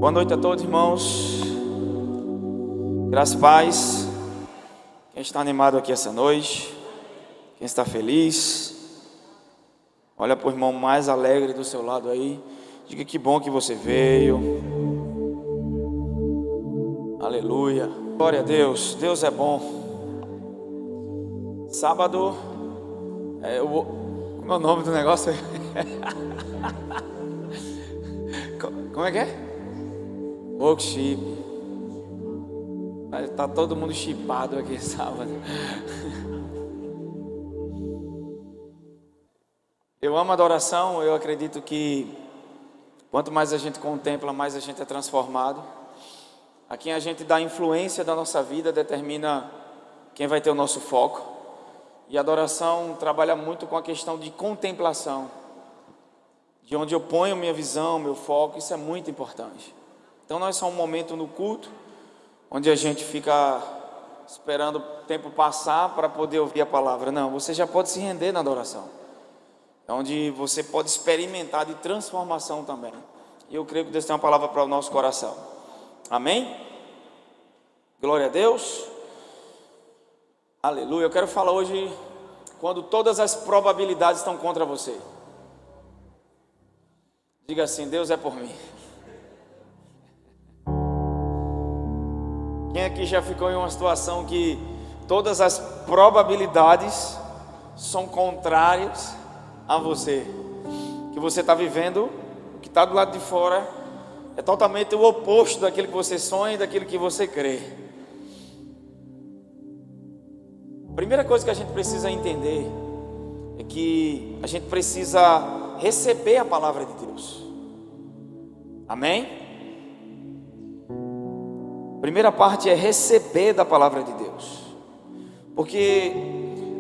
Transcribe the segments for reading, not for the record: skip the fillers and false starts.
Boa noite a todos, irmãos. Graças e paz. Quem está animado aqui essa noite? Quem está feliz? Olha para o irmão mais alegre do seu lado aí. Diga que bom que você veio. Aleluia. Glória a Deus. Deus é bom. Sábado. Como é o nome do negócio aí? Como é que é? Workshop. Está todo mundo chipado aqui sábado. Eu amo a adoração. Eu acredito que quanto mais a gente contempla, mais a gente é transformado. A quem a gente dá influência da nossa vida determina quem vai ter o nosso foco. E a adoração trabalha muito com a questão de contemplação, de onde eu ponho minha visão, meu foco. Isso é muito importante. Então não é só um momento no culto onde a gente fica esperando o tempo passar para poder ouvir a palavra. Não, você já pode se render na adoração. É onde você pode experimentar de transformação também. E eu creio que Deus tem uma palavra para o nosso coração. Amém? Glória a Deus. Aleluia. Eu quero falar hoje quando todas as probabilidades estão contra você. Diga assim: Deus é por mim. Quem aqui já ficou em uma situação que todas as probabilidades são contrárias a você? Que você está vivendo, o que está do lado de fora é totalmente o oposto daquilo que você sonha e daquilo que você crê. A primeira coisa que a gente precisa entender é que a gente precisa receber a palavra de Deus. Amém? A primeira parte é receber da palavra de Deus. Porque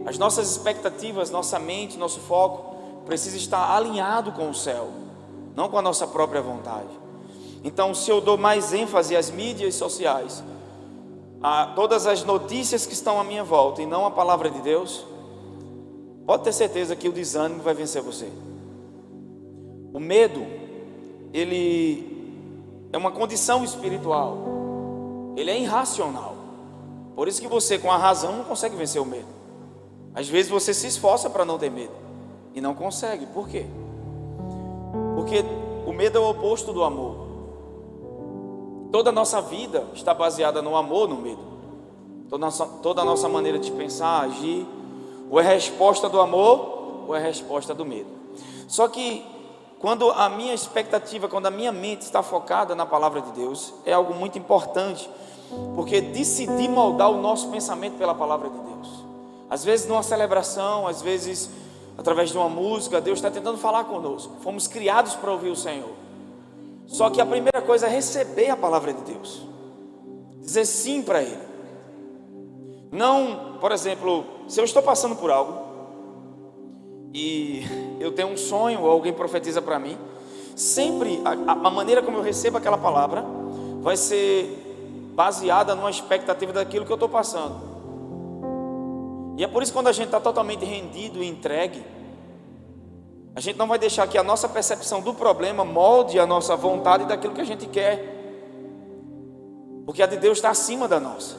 as nossas expectativas, nossa mente, nosso foco precisa estar alinhado com o céu, não com a nossa própria vontade. Então, se eu dou mais ênfase às mídias sociais, a todas as notícias que estão à minha volta e não a palavra de Deus, pode ter certeza que o desânimo vai vencer você. O medo, ele é uma condição espiritual. Ele é irracional. Por isso que você, com a razão, não consegue vencer o medo. Às vezes você se esforça para não ter medo e não consegue. Por quê? Porque o medo é o oposto do amor. Toda a nossa vida está baseada no amor, no medo. Toda a nossa maneira de pensar, agir, ou é resposta do amor, ou é resposta do medo. Só que quando a minha expectativa, quando a minha mente está focada na palavra de Deus, é algo muito importante, porque decidir moldar o nosso pensamento pela palavra de Deus. Às vezes numa celebração, às vezes através de uma música, Deus está tentando falar conosco. Fomos criados para ouvir o Senhor. Só que a primeira coisa é receber a palavra de Deus, dizer sim para Ele. Não, por exemplo, se eu estou passando por algo e eu tenho um sonho, ou alguém profetiza para mim, sempre a maneira como eu recebo aquela palavra vai ser baseada numa expectativa daquilo que eu estou passando. E é por isso que quando a gente está totalmente rendido e entregue, a gente não vai deixar que a nossa percepção do problema molde a nossa vontade daquilo que a gente quer, porque a de Deus está acima da nossa.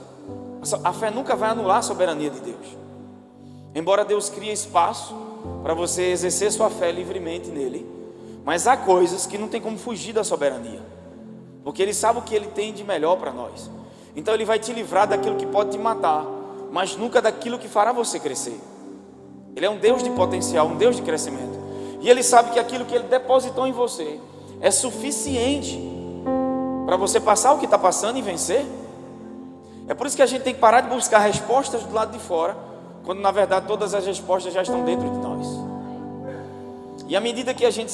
A fé nunca vai anular a soberania de Deus. Embora Deus crie espaço para você exercer sua fé livremente nele, mas há coisas que não tem como fugir da soberania, porque Ele sabe o que Ele tem de melhor para nós. Então Ele vai te livrar daquilo que pode te matar, mas nunca daquilo que fará você crescer. Ele é um Deus de potencial, um Deus de crescimento, e Ele sabe que aquilo que Ele depositou em você é suficiente para você passar o que está passando e vencer. É por isso que a gente tem que parar de buscar respostas do lado de fora, quando na verdade todas as respostas já estão dentro de nós. E à medida que a gente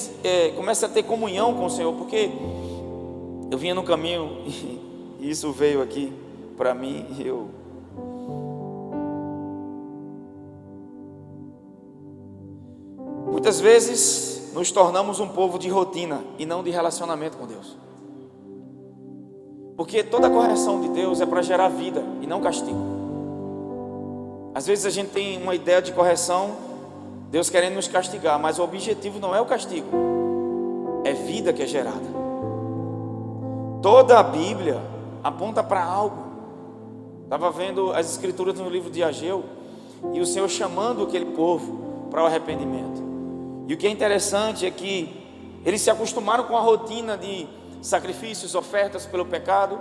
começa a ter comunhão com o Senhor, porque eu vinha no caminho e isso veio aqui para mim, e muitas vezes nos tornamos um povo de rotina e não de relacionamento com Deus. Porque toda correção de Deus é para gerar vida e não castigo. Às vezes a gente tem uma ideia de correção, Deus querendo nos castigar, mas o objetivo não é o castigo, é vida que é gerada. Toda a Bíblia aponta para algo. Estava vendo as escrituras no livro de Ageu, e o Senhor chamando aquele povo para o arrependimento. E o que é interessante é que eles se acostumaram com a rotina de sacrifícios, ofertas pelo pecado,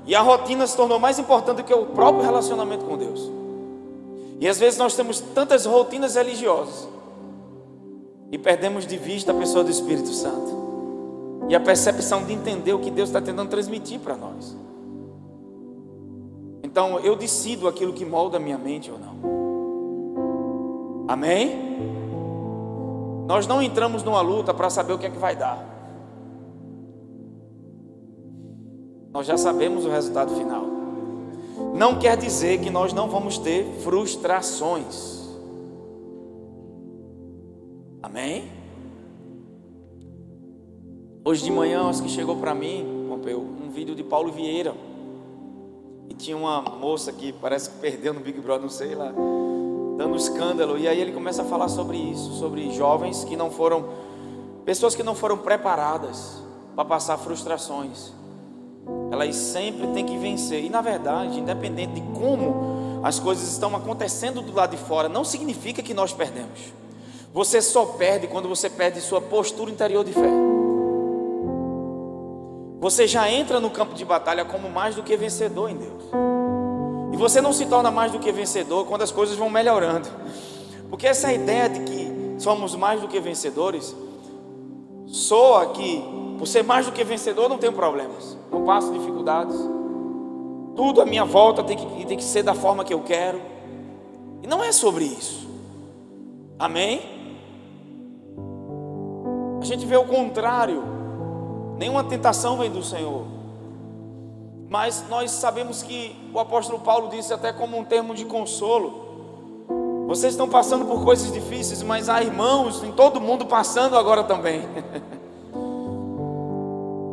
e a rotina se tornou mais importante do que o próprio relacionamento com Deus. E às vezes nós temos tantas rotinas religiosas e perdemos de vista a pessoa do Espírito Santo e a percepção de entender o que Deus está tentando transmitir para nós. Então eu decido aquilo que molda a minha mente ou não. Amém? Nós não entramos numa luta para saber o que é que vai dar. Nós já sabemos o resultado final. Não quer dizer que nós não vamos ter frustrações. Amém? Hoje de manhã, acho que chegou para mim, Pompeu, um vídeo de Paulo Vieira. E tinha uma moça que parece que perdeu no Big Brother, não sei lá, dando escândalo. E aí ele começa a falar sobre isso, sobre jovens que não foram, pessoas que não foram preparadas para passar frustrações. Elas sempre têm que vencer. E na verdade, independente de como as coisas estão acontecendo do lado de fora, não significa que nós perdemos. Você só perde quando você perde sua postura interior de fé. Você já entra no campo de batalha como mais do que vencedor em Deus. E você não se torna mais do que vencedor quando as coisas vão melhorando. Porque essa ideia de que somos mais do que vencedores soa que, por ser mais do que vencedor, não tenho problemas, não passo dificuldades, tudo à minha volta tem que ser da forma que eu quero. E não é sobre isso. Amém? A gente vê o contrário. Nenhuma tentação vem do Senhor. Mas nós sabemos que o apóstolo Paulo disse até como um termo de consolo: vocês estão passando por coisas difíceis, mas há irmãos em todo mundo passando agora também.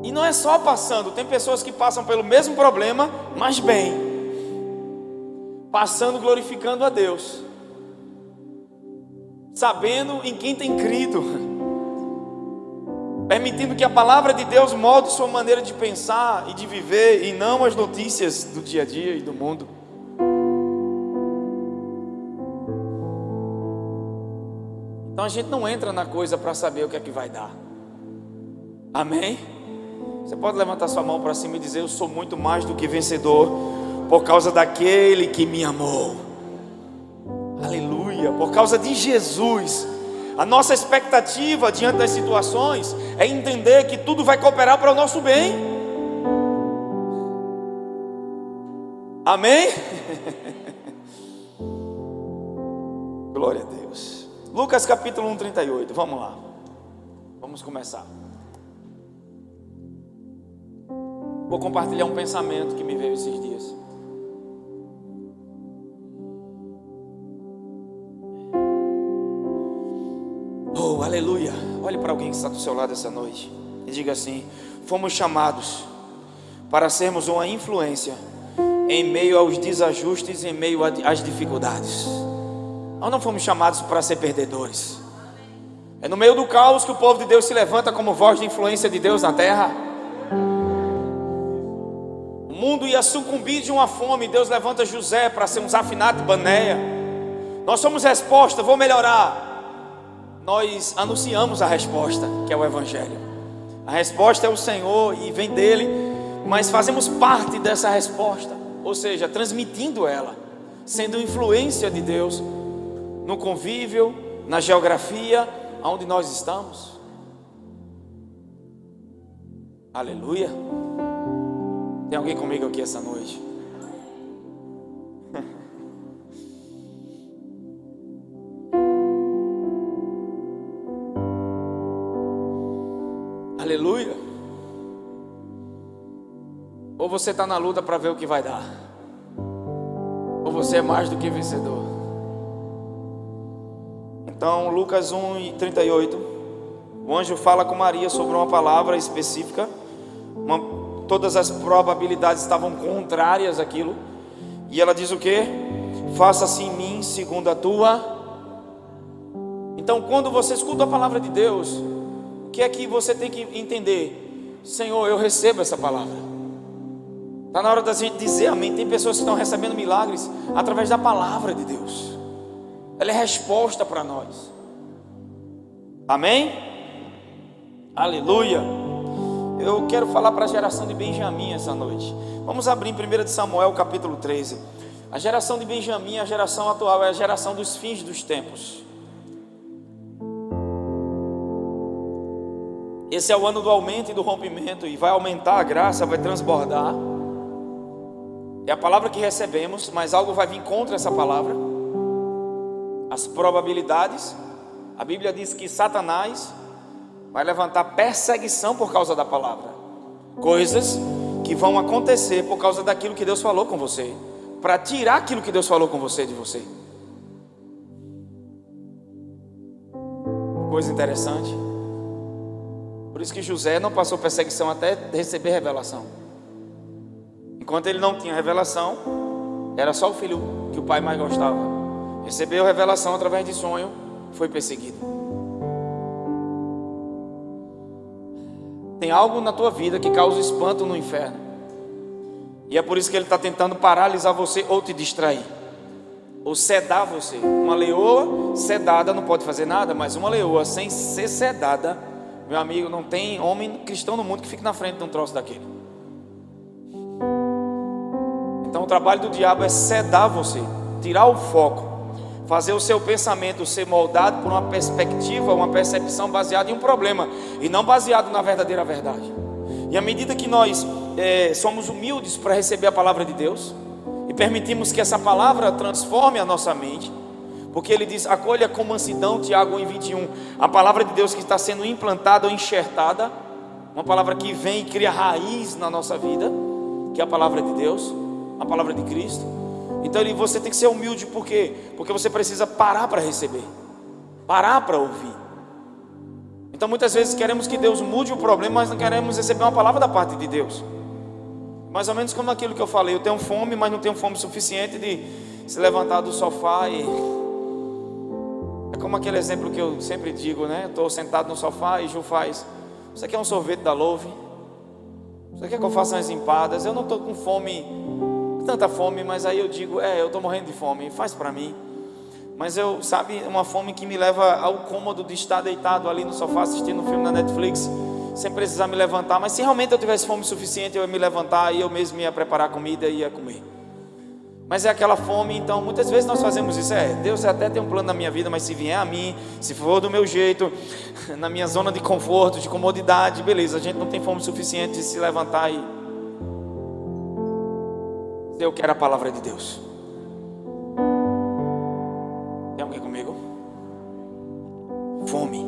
E não é só passando, tem pessoas que passam pelo mesmo problema, mas bem, passando glorificando a Deus, sabendo em quem tem crido, permitindo que a palavra de Deus molde sua maneira de pensar e de viver, e não as notícias do dia a dia e do mundo. Então a gente não entra na coisa para saber o que é que vai dar. Amém? Você pode levantar sua mão para cima e dizer: eu sou muito mais do que vencedor por causa daquele que me amou. Aleluia, por causa de Jesus. A nossa expectativa diante das situações é entender que tudo vai cooperar para o nosso bem. Amém? Glória a Deus. Lucas capítulo 1, 38, vamos lá. Vamos começar. Vou compartilhar um pensamento que me veio esses dias. Oh, aleluia. Olhe para alguém que está do seu lado essa noite e diga assim: fomos chamados para sermos uma influência em meio aos desajustes, em meio às dificuldades. Nós não fomos chamados para ser perdedores. É no meio do caos que o povo de Deus se levanta como voz de influência de Deus na terra. O mundo ia sucumbir de uma fome, Deus levanta José para ser um Zafinate Baneia. Nós somos resposta, vou melhorar. Nós anunciamos a resposta, que é o Evangelho. A resposta é o Senhor e vem dele, mas fazemos parte dessa resposta, ou seja, transmitindo ela, sendo influência de Deus no convívio, na geografia onde nós estamos. Aleluia. Tem alguém comigo aqui essa noite? Aleluia. Ou você está na luta para ver o que vai dar, ou você é mais do que vencedor. Então Lucas 1, 38, o anjo fala com Maria sobre uma palavra específica. Todas as probabilidades estavam contrárias àquilo, e ela diz o que? Faça-se em mim segundo a tua. Então quando você escuta a palavra de Deus, o que é que você tem que entender? Senhor, eu recebo essa palavra. Está na hora da gente dizer amém. Tem pessoas que estão recebendo milagres através da palavra de Deus. Ela é resposta para nós. Amém? Aleluia. Eu quero falar para a geração de Benjamim essa noite. Vamos abrir em 1 de Samuel capítulo 13. A geração de Benjamim, a geração atual, é a geração dos fins dos tempos. Esse é o ano do aumento e do rompimento, e vai aumentar a graça, vai transbordar. É a palavra que recebemos, mas algo vai vir contra essa palavra. As probabilidades. A Bíblia diz que Satanás vai levantar perseguição por causa da palavra. Coisas que vão acontecer por causa daquilo que Deus falou com você, para tirar aquilo que Deus falou com você de você. Coisa interessante. Por isso que José não passou perseguição até receber revelação. Enquanto ele não tinha revelação, era só o filho que o pai mais gostava. Recebeu revelação através de sonho, foi perseguido. Tem algo na tua vida que causa espanto no inferno, e é por isso que ele está tentando paralisar você ou te distrair, ou sedar você. Uma leoa sedada não pode fazer nada, mas uma leoa sem ser sedada, meu amigo, não tem homem cristão no mundo que fique na frente de um troço daquele. Então o trabalho do diabo é sedar você, tirar o foco, fazer o seu pensamento ser moldado por uma perspectiva, uma percepção baseada em um problema, e não baseado na verdadeira verdade. E à medida que nós somos humildes para receber a palavra de Deus, e permitimos que essa palavra transforme a nossa mente, porque ele diz, acolha com mansidão, Tiago 1:21, a palavra de Deus que está sendo implantada ou enxertada, uma palavra que vem e cria raiz na nossa vida, que é a palavra de Deus, a palavra de Cristo. Então você tem que ser humilde, por quê? Porque você precisa parar para receber, parar para ouvir. Então muitas vezes queremos que Deus mude o problema, mas não queremos receber uma palavra da parte de Deus. Mais ou menos como aquilo que eu falei, eu tenho fome, mas não tenho fome suficiente de se levantar do sofá e... É como aquele exemplo que eu sempre digo, né? Estou sentado no sofá e Ju faz, você quer um sorvete da Louve? Você quer que eu faça umas empadas? Eu não estou com fome, tanta fome, mas aí eu digo, eu estou morrendo de fome, faz para mim. Mas sabe, uma fome que me leva ao cômodo de estar deitado ali no sofá assistindo um filme na Netflix, sem precisar me levantar. Mas se realmente eu tivesse fome suficiente, eu ia me levantar e eu mesmo ia preparar comida e ia comer. Mas é aquela fome, então muitas vezes nós fazemos isso. Deus até tem um plano na minha vida, mas se vier a mim, se for do meu jeito, na minha zona de conforto, de comodidade, beleza, a gente não tem fome suficiente de se levantar e... Eu quero a palavra de Deus. Tem alguém comigo? Fome.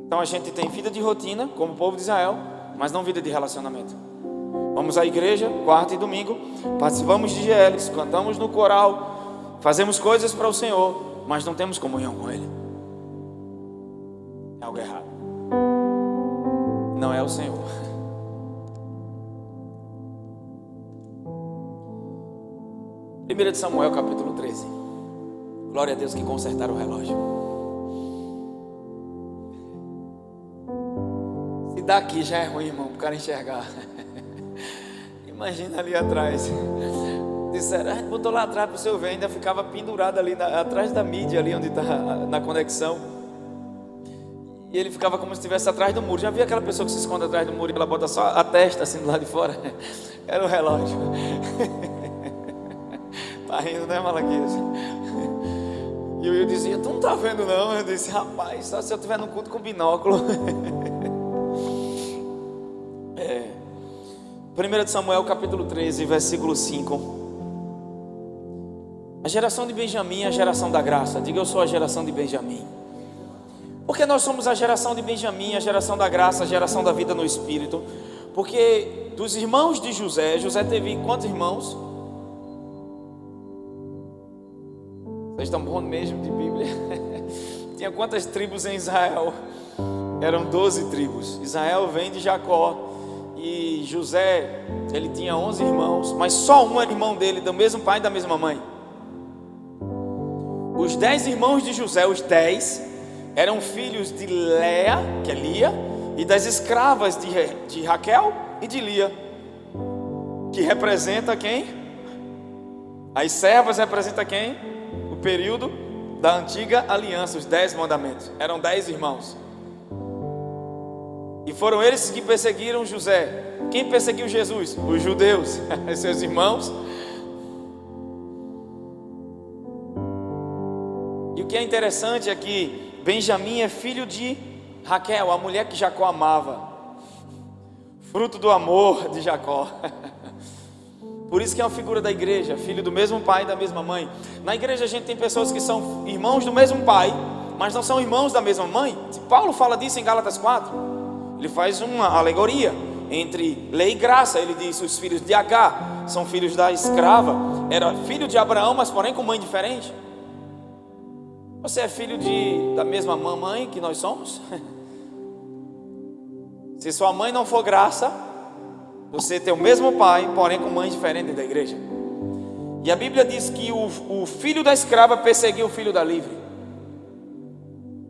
Então a gente tem vida de rotina, como o povo de Israel, mas não vida de relacionamento. Vamos à igreja, quarta e domingo, participamos de GLs, cantamos no coral, fazemos coisas para o Senhor, mas não temos comunhão com Ele. É algo errado. Não é o Senhor. 1 de Samuel capítulo 13. Glória a Deus que consertaram o relógio. Se daqui já é ruim, irmão, para o cara enxergar. Imagina ali atrás. Disseram, a gente botou lá atrás para o senhor ver, ainda ficava pendurado ali atrás da mídia, ali onde está na conexão. E ele ficava como se estivesse atrás do muro. Já viu aquela pessoa que se esconde atrás do muro e ela bota só a testa assim do lado de fora? Era o relógio. Tá rindo, né, Malaquias? E eu dizia, tu não tá vendo não? Eu disse, rapaz, só se eu estiver no culto com binóculo. 1 de Samuel capítulo 13, versículo 5. A geração de Benjamim é a geração da graça. Diga, eu sou a geração de Benjamim. Porque nós somos a geração de Benjamim, a geração da graça, a geração da vida no Espírito. Porque dos irmãos de José, José teve quantos irmãos? Vocês estão bons mesmo de Bíblia? Tinha quantas tribos em Israel? Eram 12 tribos. Israel vem de Jacó. E José, ele tinha 11 irmãos, mas só um era irmão dele, do mesmo pai e da mesma mãe. Os 10 irmãos de José, os 10, eram filhos de Léa, que é Lia, e das escravas de Raquel e de Lia, que representa quem? As servas representam quem? O período da antiga aliança, os 10 mandamentos. Eram 10 irmãos. E foram eles que perseguiram José. Quem perseguiu Jesus? Os judeus, seus irmãos. E o que é interessante é que Benjamim é filho de Raquel, a mulher que Jacó amava, fruto do amor de Jacó. Por isso que é uma figura da igreja, filho do mesmo pai e da mesma mãe. Na igreja a gente tem pessoas que são irmãos do mesmo pai, mas não são irmãos da mesma mãe. Paulo fala disso em Gálatas 4. Ele faz uma alegoria entre lei e graça. Ele diz: os filhos de Agar são filhos da escrava. Era filho de Abraão, mas porém com mãe diferente. Você é filho da mesma mamãe que nós somos? Se sua mãe não for graça, você tem o mesmo pai, porém com mãe diferente da igreja. E a Bíblia diz que o filho da escrava perseguiu o filho da livre.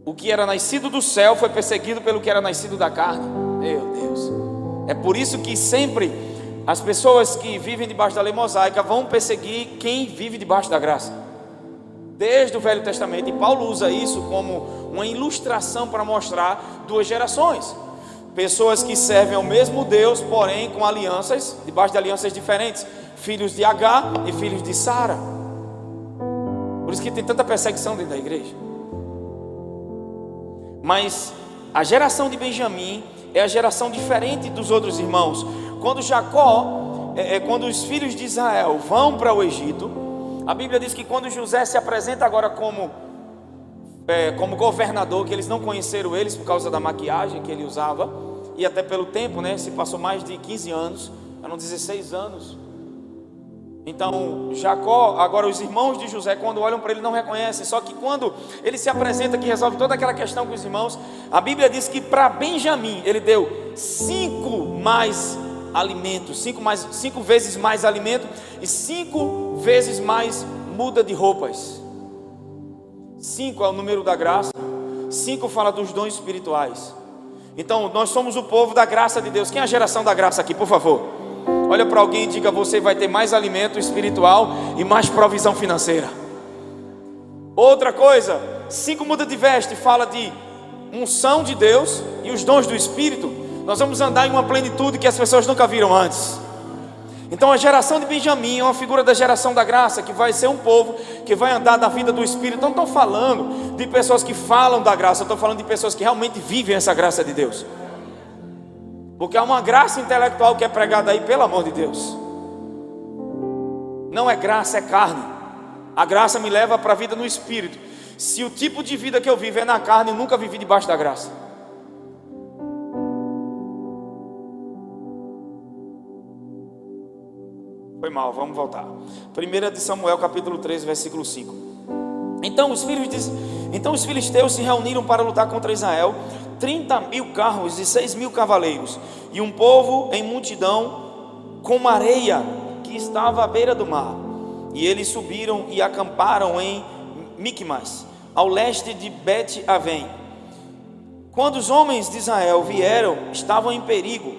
O que era nascido do céu foi perseguido pelo que era nascido da carne. Meu Deus. É por isso que sempre as pessoas que vivem debaixo da lei mosaica vão perseguir quem vive debaixo da graça, desde o Velho Testamento. E Paulo usa isso como uma ilustração para mostrar duas gerações. Pessoas que servem ao mesmo Deus, porém com alianças, debaixo de alianças diferentes. Filhos de Agar e filhos de Sara. Por isso que tem tanta perseguição dentro da igreja. Mas a geração de Benjamim é a geração diferente dos outros irmãos. Quando Jacó, quando os filhos de Israel vão para o Egito, a Bíblia diz que quando José se apresenta agora como governador, que eles não conheceram eles por causa da maquiagem que ele usava, e até pelo tempo, né? Se passou mais de 15 anos, eram 16 anos. Então Jacó, agora os irmãos de José, quando olham para ele, não reconhecem. Só que quando ele se apresenta, que resolve toda aquela questão com os irmãos, a Bíblia diz que para Benjamim ele deu 5 mais alimento, 5 vezes mais alimento e 5 vezes mais muda de roupas. 5 é o número da graça, 5 fala dos dons espirituais. Então nós somos o povo da graça de Deus. Quem é a geração da graça aqui, por favor? Olha para alguém e diga: você vai ter mais alimento espiritual e mais provisão financeira. Outra coisa, 5 muda de veste fala de unção de Deus e os dons do Espírito. Nós vamos andar em uma plenitude que as pessoas nunca viram antes. Então a geração de Benjamim é uma figura da geração da graça, que vai ser um povo que vai andar da vida do Espírito. Não estou falando de pessoas que falam da graça, eu estou falando de pessoas que realmente vivem essa graça de Deus. Porque há uma graça intelectual que é pregada aí, pelo amor de Deus. Não é graça, é carne. A graça me leva para a vida no Espírito. Se o tipo de vida que eu vivo é na carne, eu nunca vivi debaixo da graça. Foi mal, vamos voltar. 1 de Samuel capítulo 13, versículo 5. Então os filisteus se reuniram para lutar contra Israel, 30.000 carros e 6.000 cavaleiros, e um povo em multidão com uma areia que estava à beira do mar. E eles subiram e acamparam em Micmas, ao leste de Bet-Avém. Quando os homens de Israel vieram, estavam em perigo,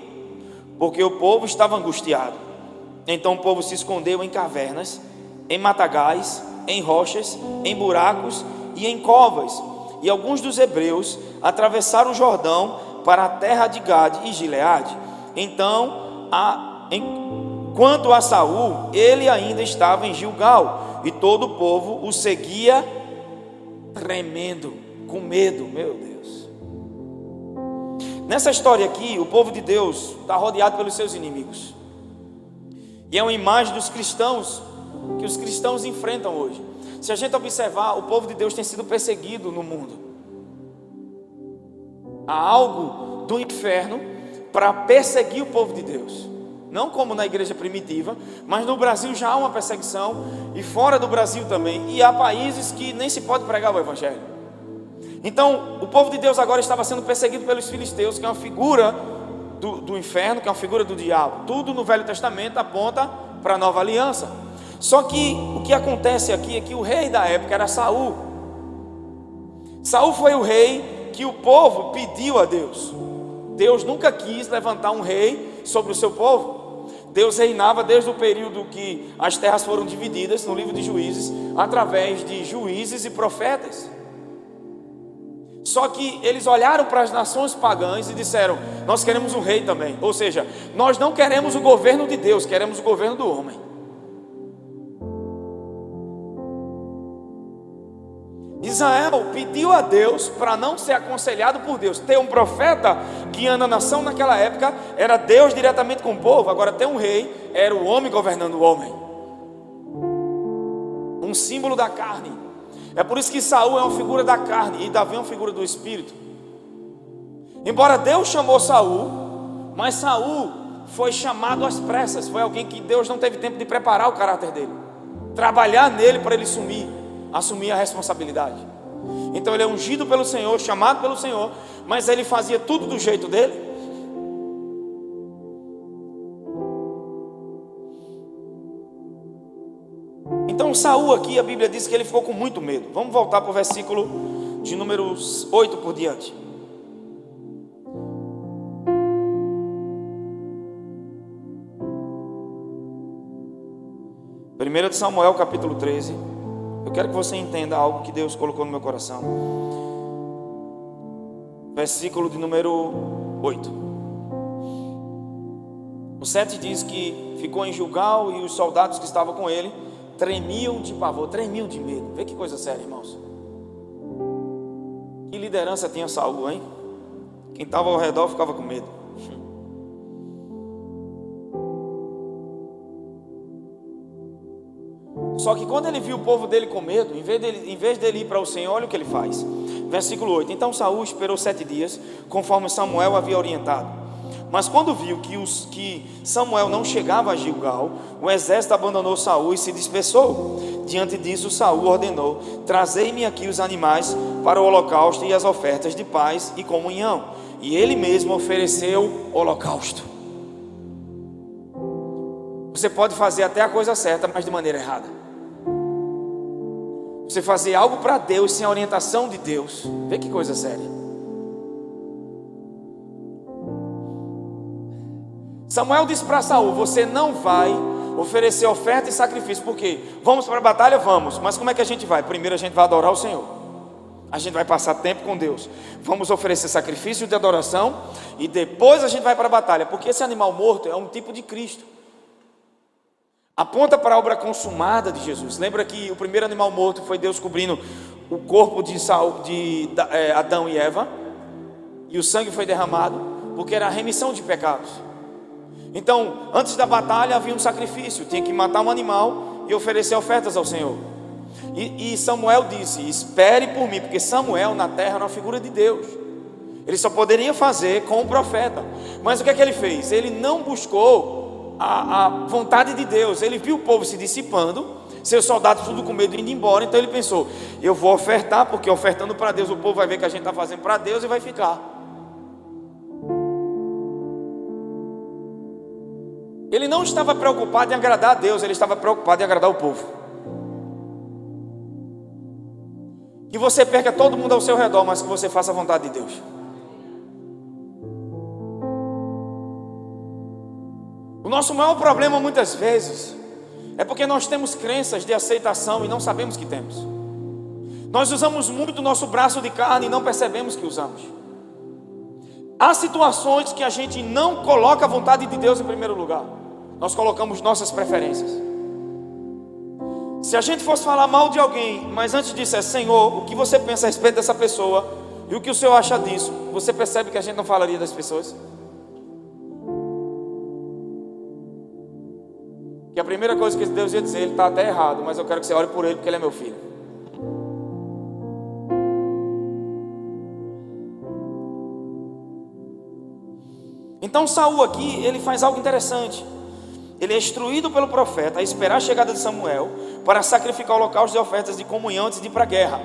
porque o povo estava angustiado. Então o povo se escondeu em cavernas, em matagais, em rochas, em buracos e em covas. E alguns dos hebreus atravessaram o Jordão para a terra de Gade e Gileade. Então, quanto a Saul, ele ainda estava em Gilgal, e todo o povo o seguia tremendo, com medo. Meu Deus. Nessa história aqui, o povo de Deus está rodeado pelos seus inimigos. E é uma imagem dos cristãos, que os cristãos enfrentam hoje. Se a gente observar, o povo de Deus tem sido perseguido no mundo. Há algo do inferno para perseguir o povo de Deus. Não como na igreja primitiva, mas no Brasil já há uma perseguição, e fora do Brasil também. E há países que nem se pode pregar o evangelho. Então o povo de Deus agora estava sendo perseguido pelos filisteus, que é uma figura do inferno, que é uma figura do diabo. Tudo no Velho Testamento aponta para a nova aliança. Só que o que acontece aqui é que o rei da época era Saul. Saul foi o rei que o povo pediu a Deus. Deus nunca quis levantar um rei sobre o seu povo. Deus reinava desde o período que as terras foram divididas, no livro de Juízes, através de juízes e profetas. Só que eles olharam para as nações pagãs e disseram: nós queremos um rei também. Ou seja, nós não queremos o governo de Deus, queremos o governo do homem. Israel pediu a Deus para não ser aconselhado por Deus. Ter um profeta guiando a nação naquela época era Deus diretamente com o povo. Agora ter um rei era o homem governando o homem. Um símbolo da carne. É por isso que Saul é uma figura da carne e Davi é uma figura do espírito. Embora Deus chamou Saul, mas Saul foi chamado às pressas. Foi alguém que Deus não teve tempo de preparar o caráter dele, trabalhar nele para ele assumir a responsabilidade. Então ele é ungido pelo Senhor, chamado pelo Senhor, mas ele fazia tudo do jeito dele. Então Saul aqui, a Bíblia diz que ele ficou com muito medo. Vamos voltar para o versículo de número 8 por diante. Primeira de Samuel, capítulo 13. Eu quero que você entenda algo que Deus colocou no meu coração. Versículo de número 8. O 7 diz que ficou em Gilgal e os soldados que estavam com ele tremiam de pavor, tremiam de medo. Vê que coisa séria, irmãos. Que liderança tinha Saul, hein? Quem estava ao redor ficava com medo. Só que quando ele viu o povo dele com medo, em vez dele ir para o Senhor, olha o que ele faz. Versículo 8. Então Saul esperou 7 dias, conforme Samuel havia orientado. Mas quando viu que Samuel não chegava a Gilgal, o exército abandonou Saul e se dispersou. Diante disso Saul ordenou: trazei-me aqui os animais para o holocausto e as ofertas de paz e comunhão. E ele mesmo ofereceu holocausto. Você pode fazer até a coisa certa, mas de maneira errada. Você fazer algo para Deus sem a orientação de Deus. Vê que coisa séria. Samuel disse para Saul: você não vai oferecer oferta e sacrifício. Por quê? Vamos para a batalha? Vamos. Mas como é que a gente vai? Primeiro a gente vai adorar o Senhor. A gente vai passar tempo com Deus. Vamos oferecer sacrifício de adoração e depois a gente vai para a batalha. Porque esse animal morto é um tipo de Cristo. Aponta para a obra consumada de Jesus. Lembra que o primeiro animal morto foi Deus cobrindo o corpo de Adão e Eva, e o sangue foi derramado porque era a remissão de pecados. Então, antes da batalha havia um sacrifício, tinha que matar um animal e oferecer ofertas ao Senhor. E Samuel disse: espere por mim, porque Samuel na terra era uma figura de Deus. Ele só poderia fazer com o profeta. Mas o que é que ele fez? Ele não buscou a vontade de Deus. Ele viu o povo se dissipando, seus soldados tudo com medo indo embora. Então ele pensou: eu vou ofertar, porque ofertando para Deus o povo vai ver que a gente está fazendo para Deus e vai ficar. Ele não estava preocupado em agradar a Deus, ele estava preocupado em agradar o povo. Que você perca todo mundo ao seu redor, mas que você faça a vontade de Deus. O nosso maior problema muitas vezes é porque nós temos crenças de aceitação e não sabemos que temos. Nós usamos muito o nosso braço de carne e não percebemos que usamos. Há situações que a gente não coloca a vontade de Deus em primeiro lugar. Nós colocamos nossas preferências. Se a gente fosse falar mal de alguém, mas antes disso é: Senhor, o que você pensa a respeito dessa pessoa e o que o Senhor acha disso? Você percebe que a gente não falaria das pessoas? Que a primeira coisa que Deus ia dizer: ele está até errado, mas eu quero que você ore por ele porque ele é meu filho. Então Saul aqui, ele faz algo interessante. Ele é instruído pelo profeta a esperar a chegada de Samuel para sacrificar holocaustos e ofertas de comunhão antes de ir para a guerra.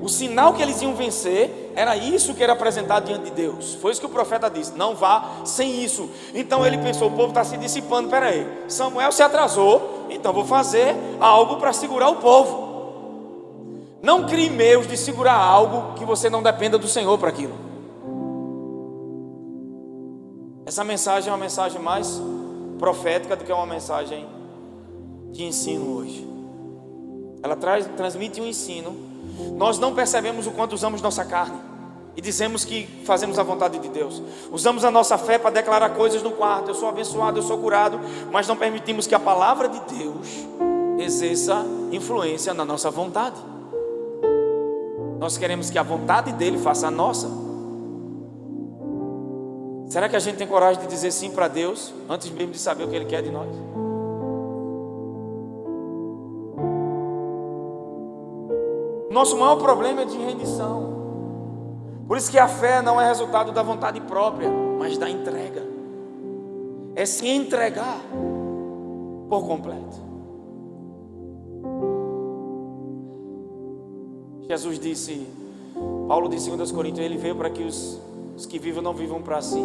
O sinal que eles iam vencer era isso que era apresentado diante de Deus. Foi isso que o profeta disse: não vá sem isso. Então ele pensou: o povo está se dissipando, peraí, Samuel se atrasou, então vou fazer algo para segurar o povo. Não crie meios de segurar algo que você não dependa do Senhor para aquilo. Essa mensagem é uma mensagem mais profética do que uma mensagem de ensino hoje. Ela transmite um ensino. Nós não percebemos o quanto usamos nossa carne e dizemos que fazemos a vontade de Deus. Usamos a nossa fé para declarar coisas no quarto: eu sou abençoado, eu sou curado. Mas não permitimos que a palavra de Deus exerça influência na nossa vontade. Nós queremos que a vontade dele faça a nossa. Será que a gente tem coragem de dizer sim para Deus antes mesmo de saber o que Ele quer de nós? Nosso maior problema é de rendição. Por isso que a fé não é resultado da vontade própria, mas da entrega. É se entregar por completo. Jesus disse, Paulo disse em 2 Coríntios, ele veio para que os que vivem não vivam para si.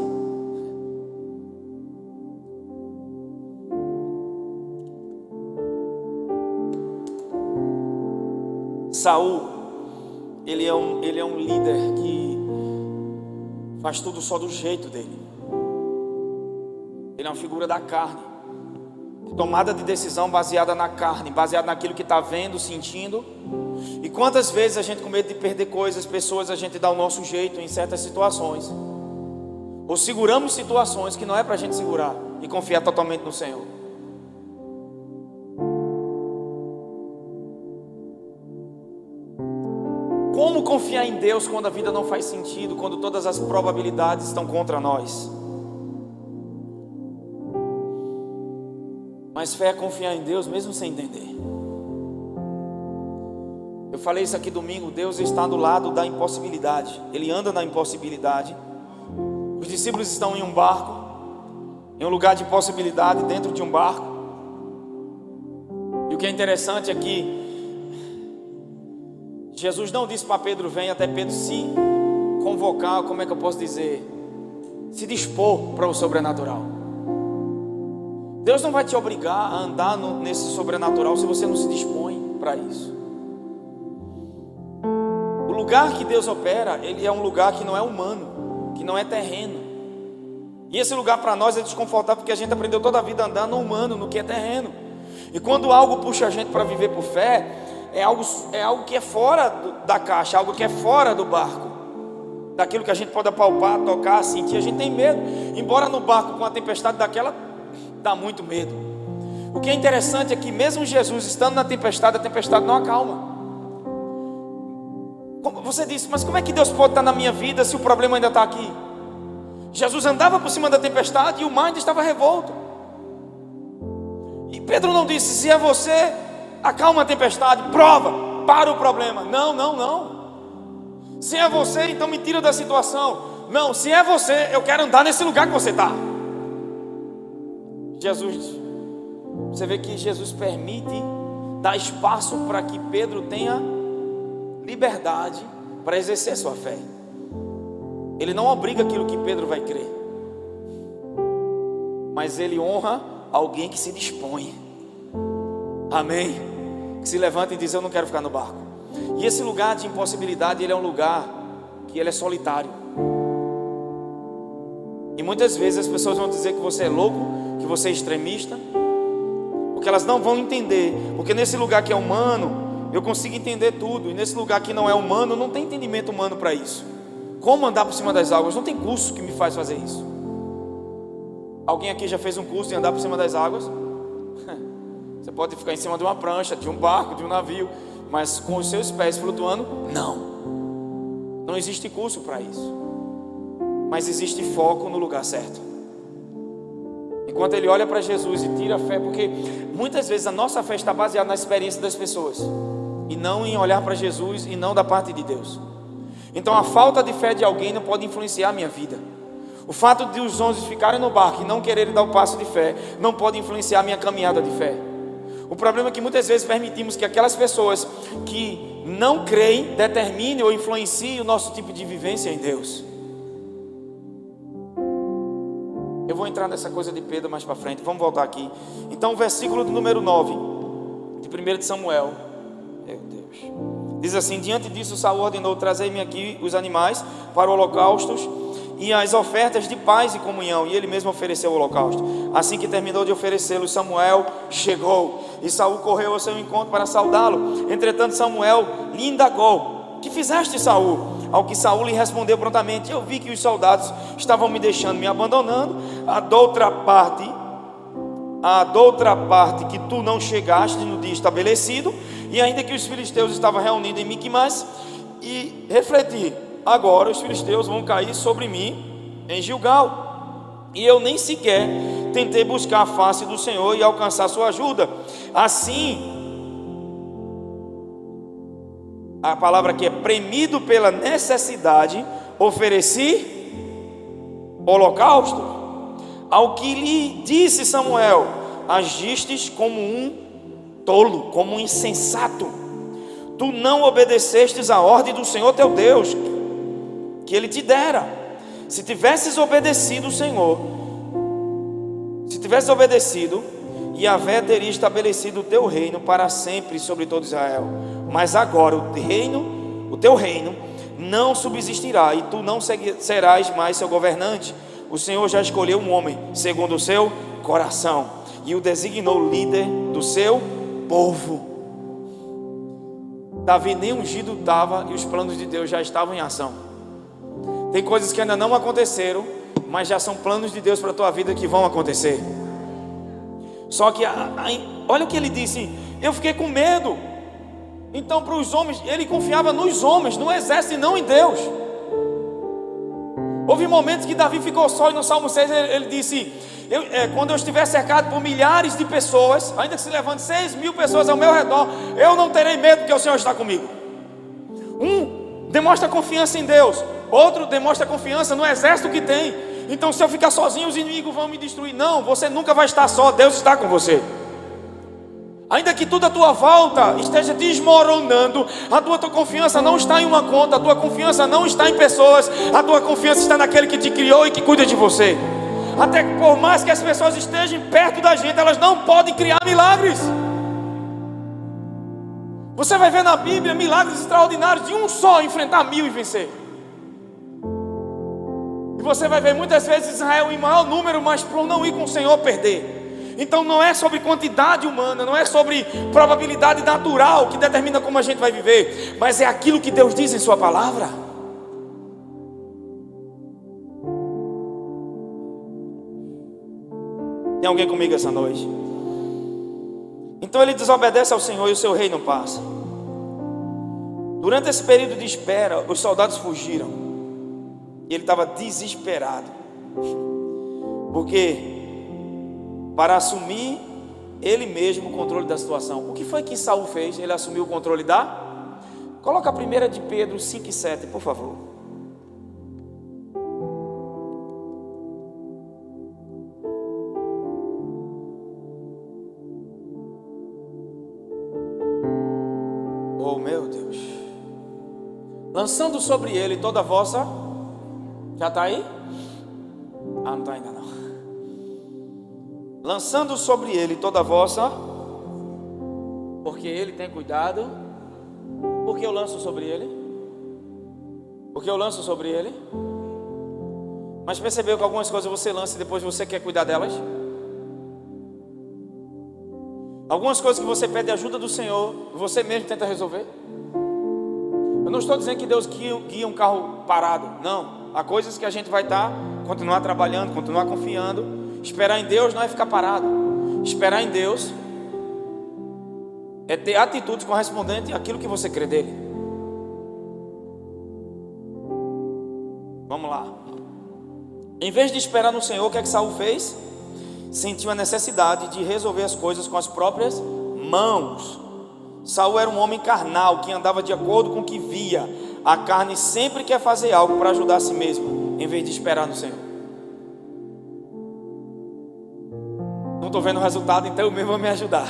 Saul, ele é um líder que faz tudo só do jeito dele. Ele é uma figura da carne, tomada de decisão baseada na carne, baseada naquilo que está vendo, sentindo. E quantas vezes a gente, com medo de perder coisas, pessoas, a gente dá o nosso jeito em certas situações, ou seguramos situações que não é para a gente segurar e confiar totalmente no Senhor. Como confiar em Deus quando a vida não faz sentido, quando todas as probabilidades estão contra nós? Mas fé é confiar em Deus mesmo sem entender. Eu falei isso aqui domingo, Deus está do lado da impossibilidade. Ele anda na impossibilidade. Os discípulos estão em um barco, em um lugar de impossibilidade, dentro de um barco. E o que é interessante é que Jesus não disse para Pedro: vem, até Pedro se convocar, como é que eu posso dizer? Se dispor para o sobrenatural. Deus não vai te obrigar a andar nesse sobrenatural se você não se dispõe para isso. O lugar que Deus opera, ele é um lugar que não é humano, que não é terreno. E esse lugar para nós é desconfortável porque a gente aprendeu toda a vida a andar no humano, no que é terreno. E quando algo puxa a gente para viver por fé, é algo que é fora da caixa, algo que é fora do barco, daquilo que a gente pode apalpar, tocar, sentir. A gente tem medo, embora no barco com a tempestade daquela, dá muito medo. O que é interessante é que mesmo Jesus estando na tempestade, a tempestade não acalma. Como você disse, mas como é que Deus pode estar na minha vida se o problema ainda está aqui? Jesus andava por cima da tempestade e o mar ainda estava revolto. E Pedro não disse: se é você, acalma a tempestade, prova, para o problema. Não. Se é você, então me tira da situação. Não, se é você, eu quero andar nesse lugar que você está. Jesus, você vê que Jesus permite dar espaço para que Pedro tenha liberdade para exercer sua fé. Ele não obriga aquilo que Pedro vai crer, mas ele honra alguém que se dispõe. Amém? Que se levanta e diz: eu não quero ficar no barco. E esse lugar de impossibilidade, ele é um lugar que ele é solitário. E muitas vezes as pessoas vão dizer que você é louco, que você é extremista, porque elas não vão entender. Porque nesse lugar que é humano, eu consigo entender tudo, e nesse lugar que não é humano, não tem entendimento humano para isso. Como andar por cima das águas? Não tem curso que me faz fazer isso. Alguém aqui já fez um curso de andar por cima das águas? Você pode ficar em cima de uma prancha, de um barco, de um navio, mas com os seus pés flutuando, não existe curso para isso. Mas existe foco no lugar certo. Enquanto ele olha para Jesus e tira a fé, porque muitas vezes a nossa fé está baseada na experiência das pessoas, e não em olhar para Jesus e não da parte de Deus. Então a falta de fé de alguém não pode influenciar a minha vida. O fato de os 11 ficarem no barco e não quererem dar o passo de fé não pode influenciar a minha caminhada de fé. O problema é que muitas vezes permitimos que aquelas pessoas que não creem determinem ou influenciem o nosso tipo de vivência em Deus. Eu vou entrar nessa coisa de Pedro mais para frente. Vamos voltar aqui. Então o versículo do número 9 de 1 de Samuel, meu Deus, Diz assim: diante disso Saul ordenou: trazei-me aqui os animais para holocaustos e as ofertas de paz e comunhão. E ele mesmo ofereceu o holocausto. Assim que terminou de oferecê-lo, Samuel chegou, e Saul correu ao seu encontro para saudá-lo. Entretanto Samuel lhe indagou: que fizeste, Saul? Ao que Saul lhe respondeu prontamente: eu vi que os soldados estavam me deixando, me abandonando. A doutra parte que tu não chegaste no dia estabelecido, e ainda que os filisteus estavam reunidos em Miquimás, e refleti: agora os filisteus vão cair sobre mim em Gilgal, e eu nem sequer tentei buscar a face do Senhor e alcançar sua ajuda. Assim, a palavra aqui é premido pela necessidade, ofereci holocausto. Ao que lhe disse Samuel: agistes como um tolo, como um insensato. Tu não obedecestes a ordem do Senhor teu Deus, que ele te dera. Se tivesses obedecido o Senhor, Yahvé teria estabelecido o teu reino para sempre sobre todo Israel. Mas agora o teu reino não subsistirá, e tu não serás mais seu governante. O Senhor já escolheu um homem segundo o seu coração, e o designou líder do seu povo. Davi nem ungido estava, e os planos de Deus já estavam em ação. Tem coisas que ainda não aconteceram, mas já são planos de Deus para a tua vida que vão acontecer. Só que olha o que ele disse: eu fiquei com medo. Então, para os homens, ele confiava nos homens, no exército, e não em Deus. Houve momentos que Davi ficou só, e no Salmo 6 ele disse: quando eu estiver cercado por milhares de pessoas, ainda que se levante 6.000 pessoas ao meu redor, eu não terei medo, porque o Senhor está comigo. Um demonstra confiança em Deus, outro demonstra confiança no exército que tem. Então, se eu ficar sozinho, os inimigos vão me destruir. Não, você nunca vai estar só, Deus está com você. Ainda que tudo à tua volta esteja desmoronando, a tua confiança não está em uma conta, a tua confiança não está em pessoas, a tua confiança está naquele que te criou e que cuida de você. Até que por mais que as pessoas estejam perto da gente, elas não podem criar milagres. Você vai ver na Bíblia milagres extraordinários de um só enfrentar 1000 e vencer. E você vai ver muitas vezes Israel em maior número, mas por não ir com o Senhor, perder. Então não é sobre quantidade humana, não é sobre probabilidade natural que determina como a gente vai viver, mas é aquilo que Deus diz em sua palavra. Tem alguém comigo essa noite? Então ele desobedece ao Senhor e o seu rei não passa. Durante esse período de espera, os soldados fugiram, e ele estava desesperado, porque para assumir ele mesmo o controle da situação. O que foi que Saul fez? Ele assumiu o controle da... Coloca a 1 de Pedro 5:7, por favor. Oh meu Deus. Lançando sobre ele toda a vossa... Já está aí? Ah, não está ainda não. Lançando sobre ele toda a vossa, porque ele tem cuidado. Por que eu lanço sobre ele? Porque eu lanço sobre ele. Mas percebeu que algumas coisas você lança e depois você quer cuidar delas? Algumas coisas que você pede ajuda do Senhor, você mesmo tenta resolver. Eu não estou dizendo que Deus guia um carro parado, não. Há coisas que a gente vai continuar trabalhando, continuar confiando. Esperar em Deus não é ficar parado. Esperar em Deus é ter atitudes correspondentes àquilo que você crê dele. Vamos lá. Em vez de esperar no Senhor, o que é que Saul fez? Sentiu a necessidade de resolver as coisas com as próprias mãos. Saul era um homem carnal que andava de acordo com o que via. A carne sempre quer fazer algo para ajudar a si mesmo, em vez de esperar no Senhor. Não estou vendo o resultado, então eu mesmo vou me ajudar.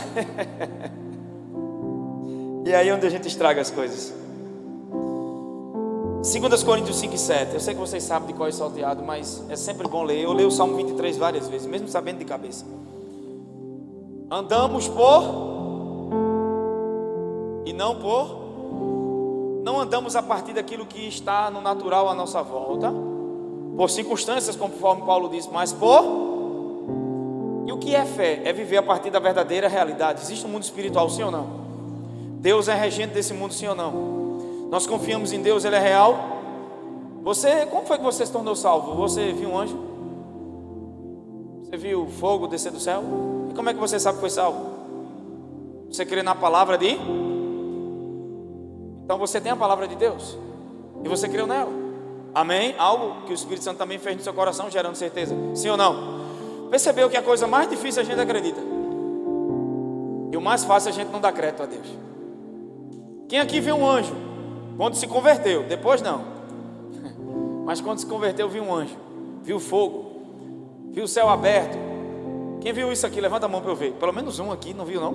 E aí é onde a gente estraga as coisas. 2 Coríntios 5:7. Eu sei que vocês sabem de qual é salteado, mas é sempre bom ler. Eu leio o Salmo 23 várias vezes, mesmo sabendo de cabeça. Andamos por e não por não andamos a partir daquilo que está no natural à nossa volta, por circunstâncias, conforme Paulo disse, mas por... E o que é fé? É viver a partir da verdadeira realidade. Existe um mundo espiritual, sim ou não? Deus é regente desse mundo, sim ou não? Nós confiamos em Deus, Ele é real. Como foi que você se tornou salvo? Você viu um anjo? Você viu fogo descer do céu? E como é que você sabe que foi salvo? Você crê na palavra de... Então você tem a palavra de Deus e você creu nela. Amém? Algo que o Espírito Santo também fez no seu coração, gerando certeza. Sim ou não? Percebeu que a coisa mais difícil a gente acredita, e o mais fácil a gente não dá crédito a Deus. Quem aqui viu um anjo quando se converteu? Depois não. Mas quando se converteu viu um anjo, viu fogo, viu o céu aberto. Quem viu isso aqui? Levanta a mão para eu ver. Pelo menos um aqui, não viu não?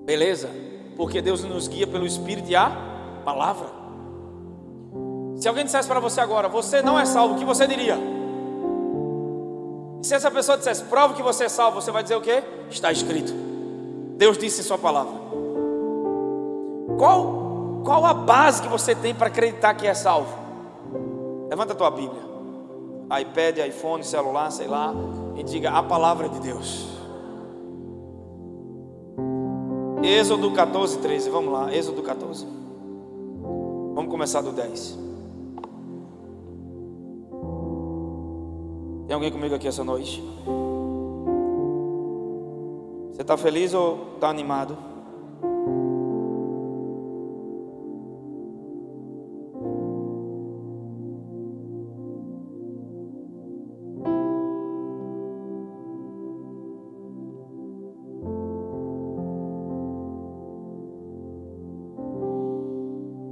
Beleza? Porque Deus nos guia pelo Espírito e a palavra. Se alguém dissesse para você agora, você não é salvo, o que você diria? E se essa pessoa dissesse, prove que você é salvo, você vai dizer o quê? Está escrito. Deus disse em sua palavra. Qual a base que você tem para acreditar que é salvo? Levanta a tua Bíblia, iPad, iPhone, celular, sei lá, e diga a palavra de Deus. Êxodo 14, 13, vamos lá, Êxodo 14. Vamos começar do 10. Tem alguém comigo aqui essa noite? Você está feliz ou está animado?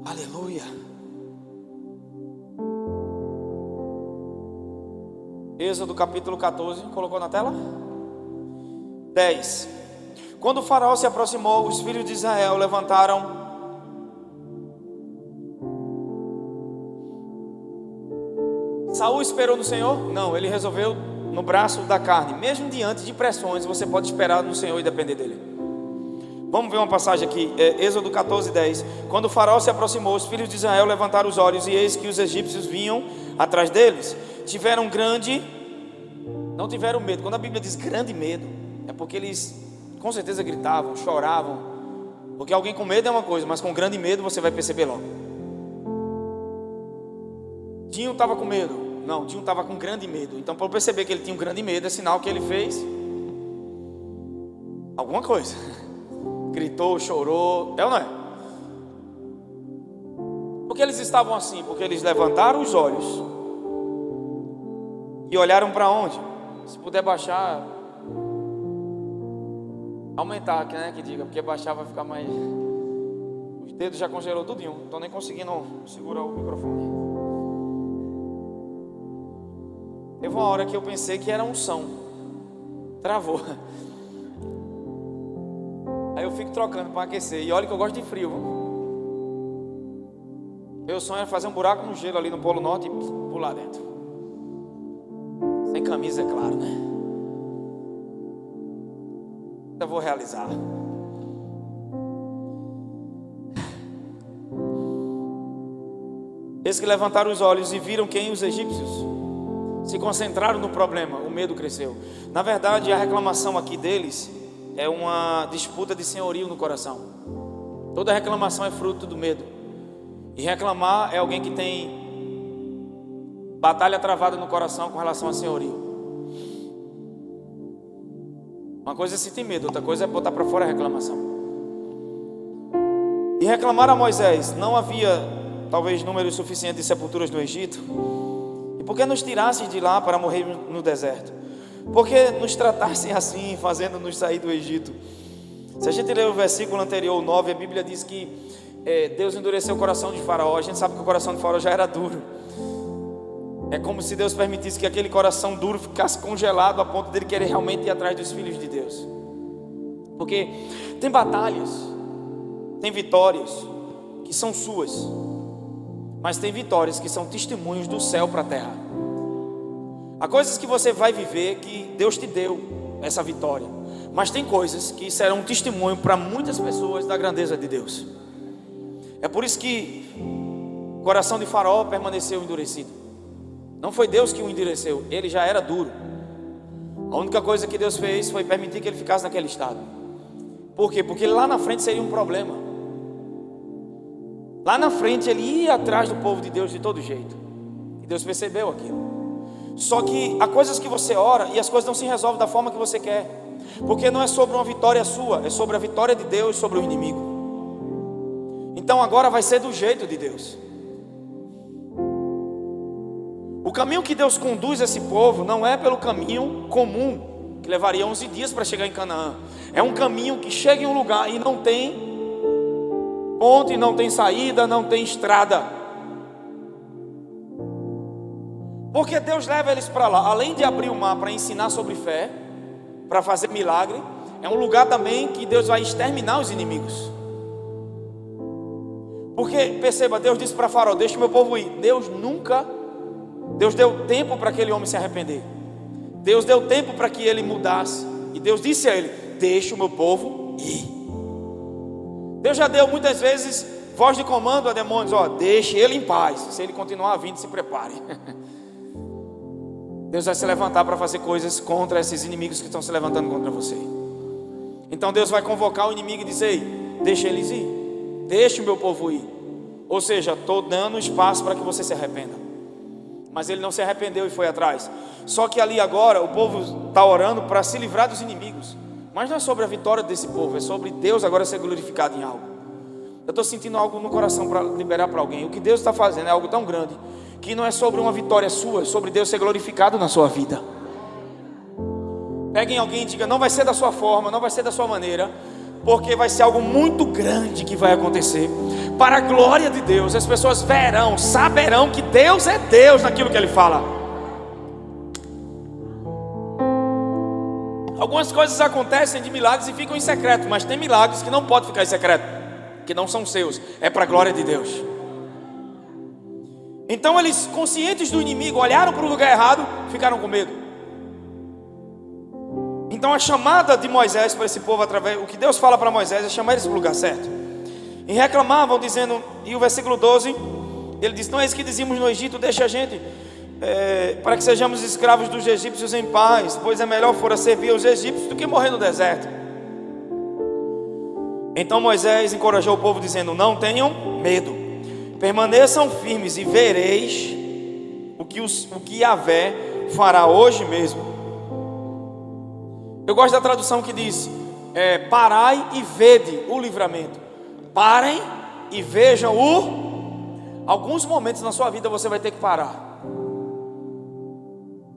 Aleluia. Êxodo capítulo 14, colocou na tela? 10. Quando o faraó se aproximou, os filhos de Israel levantaram Saul esperou no Senhor? Não, ele resolveu no braço da carne. Mesmo diante de pressões, você pode esperar no Senhor e depender dele. Vamos ver uma passagem aqui, Êxodo 14, 10. Quando o faraó se aproximou, os filhos de Israel levantaram os olhos, e eis que os egípcios vinham atrás deles. Não tiveram medo. Quando a Bíblia diz grande medo, é porque eles com certeza gritavam, choravam. Porque alguém com medo é uma coisa, mas com grande medo você vai perceber logo. Dinho estava com medo? Não, Dinho estava com grande medo. Então, para perceber que ele tinha um grande medo, é sinal que ele fez alguma coisa. Gritou, chorou, é ou não é? Porque eles estavam assim? Porque eles levantaram os olhos e olharam para onde? Se puder baixar, aumentar, né, que diga, porque baixar vai ficar mais... Os dedos já congelou tudinho, não estou nem conseguindo segurar o microfone. Teve uma hora que eu pensei que era unção, travou. Aí eu fico trocando para aquecer. E olha que eu gosto de frio. Meu sonho é fazer um buraco no gelo ali no Polo Norte e pular dentro. Sem camisa, é claro, né? Eu vou realizar. Eles que levantaram os olhos e viram quem? Os egípcios. Se concentraram no problema, o medo cresceu. Na verdade, a reclamação aqui deles é uma disputa de senhorio no coração. Toda reclamação é fruto do medo. E reclamar é alguém que tem batalha travada no coração com relação a senhorio. Uma coisa é sentir medo, outra coisa é botar para fora a reclamação. E reclamaram a Moisés: não havia talvez número suficiente de sepulturas no Egito? E por que nos tirasses de lá para morrer no deserto? Por que nos tratassem assim, fazendo-nos sair do Egito? Se a gente ler o versículo anterior, 9, a Bíblia diz que Deus endureceu o coração de Faraó. A gente sabe que o coração de Faraó já era duro. É como se Deus permitisse que aquele coração duro ficasse congelado a ponto dele querer realmente ir atrás dos filhos de Deus. Porque tem batalhas, tem vitórias que são suas, mas tem vitórias que são testemunhos do céu para a terra. Há coisas que você vai viver que Deus te deu essa vitória, Mas tem coisas que serão um testemunho para muitas pessoas da grandeza de Deus. É por isso que o coração de Faraó permaneceu endurecido. Não foi Deus que o endureceu, ele já era duro. A única coisa que Deus fez foi permitir que ele ficasse naquele estado. Por quê? Porque lá na frente seria um problema. Lá na frente ele ia atrás do povo de Deus de todo jeito. E Deus percebeu aquilo. Só que há coisas que você ora e as coisas não se resolvem da forma que você quer. Porque não é sobre uma vitória sua, é sobre a vitória de Deus sobre o inimigo. Então agora vai ser do jeito de Deus. O caminho que Deus conduz esse povo não é pelo caminho comum, que levaria 11 dias para chegar em Canaã. É um caminho que chega em um lugar e não tem ponte, não tem saída, não tem estrada. Porque Deus leva eles para lá, além de abrir o mar para ensinar sobre fé, para fazer milagre, é um lugar também que Deus vai exterminar os inimigos. Porque, perceba, Deus disse para Faraó: deixa o meu povo ir. Deus deu tempo para aquele homem se arrepender. Deus deu tempo para que ele mudasse. E Deus disse a ele: deixa o meu povo ir. Deus já deu muitas vezes voz de comando a demônios: ó, deixe ele em paz. Se ele continuar vindo, se prepare. Deus vai se levantar para fazer coisas contra esses inimigos que estão se levantando contra você. Então Deus vai convocar o inimigo e dizer: ei, deixa eles ir, deixa o meu povo ir. Ou seja, estou dando espaço para que você se arrependa. Mas ele não se arrependeu e foi atrás. Só que ali agora o povo está orando para se livrar dos inimigos. Mas não é sobre a vitória desse povo, é sobre Deus agora ser glorificado em algo. Eu estou sentindo algo no coração para liberar para alguém. O que Deus está fazendo é algo tão grande que não é sobre uma vitória sua, é sobre Deus ser glorificado na sua vida. Peguem alguém e diga: não vai ser da sua forma, não vai ser da sua maneira, porque vai ser algo muito grande que vai acontecer. Para a glória de Deus, as pessoas verão, saberão que Deus é Deus naquilo que Ele fala. Algumas coisas acontecem de milagres e ficam em secreto, mas tem milagres que não podem ficar em secreto, que não são seus, é para a glória de Deus. Então eles, conscientes do inimigo, olharam para o lugar errado, ficaram com medo. Então a chamada de Moisés para esse povo, o que Deus fala para Moisés é chamar eles para o lugar certo. E reclamavam dizendo, e o versículo 12, ele diz: não é isso que dizíamos no Egito, deixa a gente, para que sejamos escravos dos egípcios em paz, pois é melhor fora servir aos egípcios do que morrer no deserto. Então Moisés encorajou o povo dizendo: não tenham medo, permaneçam firmes e vereis o que Yahvé fará hoje mesmo. Eu gosto da tradução que diz: parai e vede o livramento. Parem e vejam Alguns momentos na sua vida você vai ter que parar.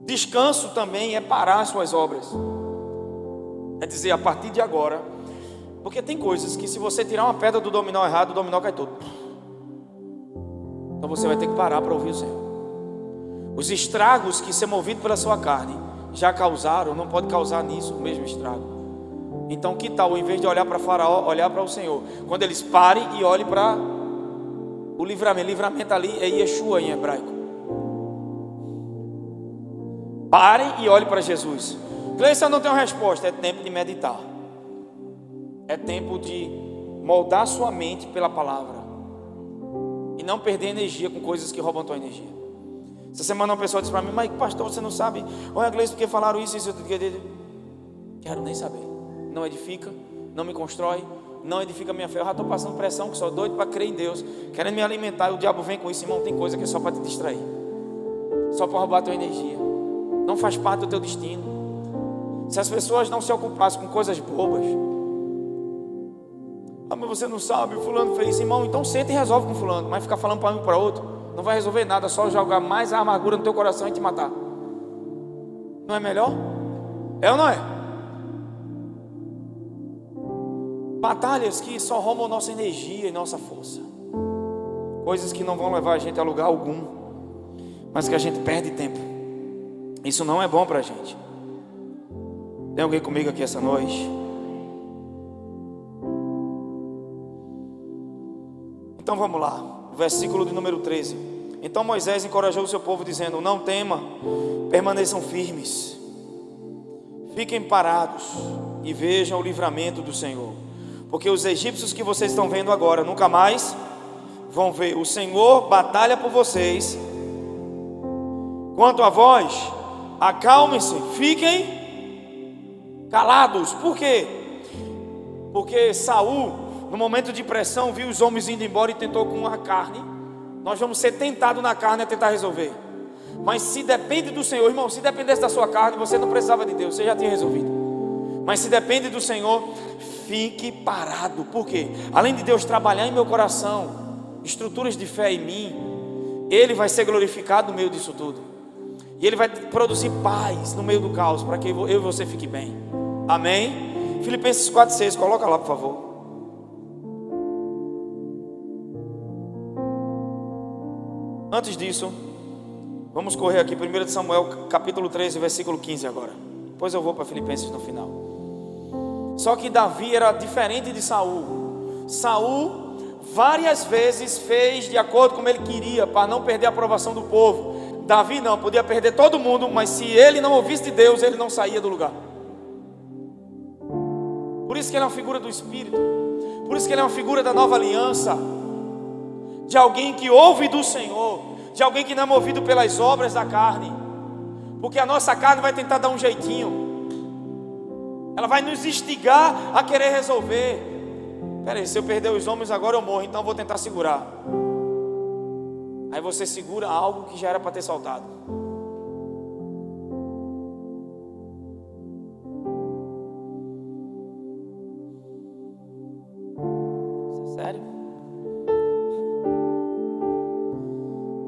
Descanso também é parar suas obras. É dizer, a partir de agora. Porque tem coisas que se você tirar uma pedra do dominó errado, o dominó cai todo. Então você vai ter que parar para ouvir o Senhor. Os estragos que ser movido pela sua carne já causaram, não pode causar nisso o mesmo estrago. Então que tal, em vez de olhar para Faraó, olhar para o Senhor? Quando eles parem e olhem para o livramento. Livramento ali é Yeshua em hebraico. Parem e olhem para Jesus. Gleison, não tem uma resposta. É tempo de meditar. É tempo de moldar sua mente pela palavra e não perder energia com coisas que roubam tua energia. Essa semana uma pessoa disse para mim: mas pastor, você não sabe? Olha, Gleison, porque falaram isso. Quero nem saber. Não edifica, não me constrói, não edifica minha fé. Eu já estou passando pressão, que sou doido para crer em Deus, querendo me alimentar, e o diabo vem com isso. Irmão, tem coisa que é só para te distrair, só para roubar a tua energia. Não faz parte do teu destino. Se as pessoas não se ocupassem com coisas bobas, mas você não sabe, o fulano fez isso. Irmão, então senta e resolve com o fulano. Mas ficar falando para um e para outro não vai resolver nada, só jogar mais a amargura no teu coração e te matar. Não é melhor? É ou não é? Batalhas que só roubam nossa energia e nossa força. Coisas que não vão levar a gente a lugar algum, mas que a gente perde tempo. Isso não é bom para a gente. Tem alguém comigo aqui essa noite? Então vamos lá, versículo de número 13. Então Moisés encorajou o seu povo dizendo: não tema, permaneçam firmes, fiquem parados, e vejam o livramento do Senhor, porque os egípcios que vocês estão vendo agora nunca mais vão ver. O Senhor batalha por vocês. Quanto a vós, acalmem-se, fiquem calados. Por quê? Porque Saul, no momento de pressão, viu os homens indo embora e tentou com a carne. Nós vamos ser tentados na carne a tentar resolver. Mas se depende do Senhor, irmão, se dependesse da sua carne, você não precisava de Deus, você já tinha resolvido. Mas se depende do Senhor, fique parado. Por quê? Além de Deus trabalhar em meu coração estruturas de fé em mim, Ele vai ser glorificado no meio disso tudo. E Ele vai produzir paz no meio do caos, para que eu e você fique bem. Amém? Filipenses 4,6, coloca lá por favor. Antes disso, vamos correr aqui, 1 Samuel capítulo 13, versículo 15 agora. Depois eu vou para Filipenses no final. Só que Davi era diferente de Saul. Saul várias vezes fez de acordo como ele queria, para não perder a aprovação do povo. Davi não, podia perder todo mundo, mas se ele não ouvisse de Deus, ele não saía do lugar. Por isso que ele é uma figura do Espírito. Por isso que ele é uma figura da nova aliança, de alguém que ouve do Senhor, de alguém que não é movido pelas obras da carne, porque a nossa carne vai tentar dar um jeitinho, ela vai nos instigar a querer resolver. Peraí, se eu perder os homens agora eu morro, então eu vou tentar segurar. Aí você segura algo que já era para ter saltado. Isso é sério?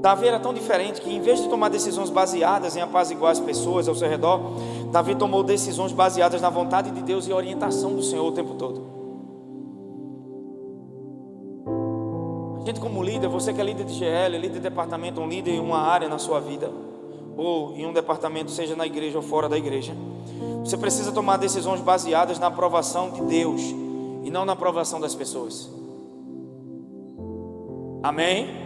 Davi era tão diferente que, em vez de tomar decisões baseadas em apaziguar as pessoas ao seu redor, Davi tomou decisões baseadas na vontade de Deus e orientação do Senhor o tempo todo. A gente, como líder, você que é líder de GL, líder de departamento, um líder em uma área na sua vida, ou em um departamento, seja na igreja ou fora da igreja, você precisa tomar decisões baseadas na aprovação de Deus e não na aprovação das pessoas. Amém?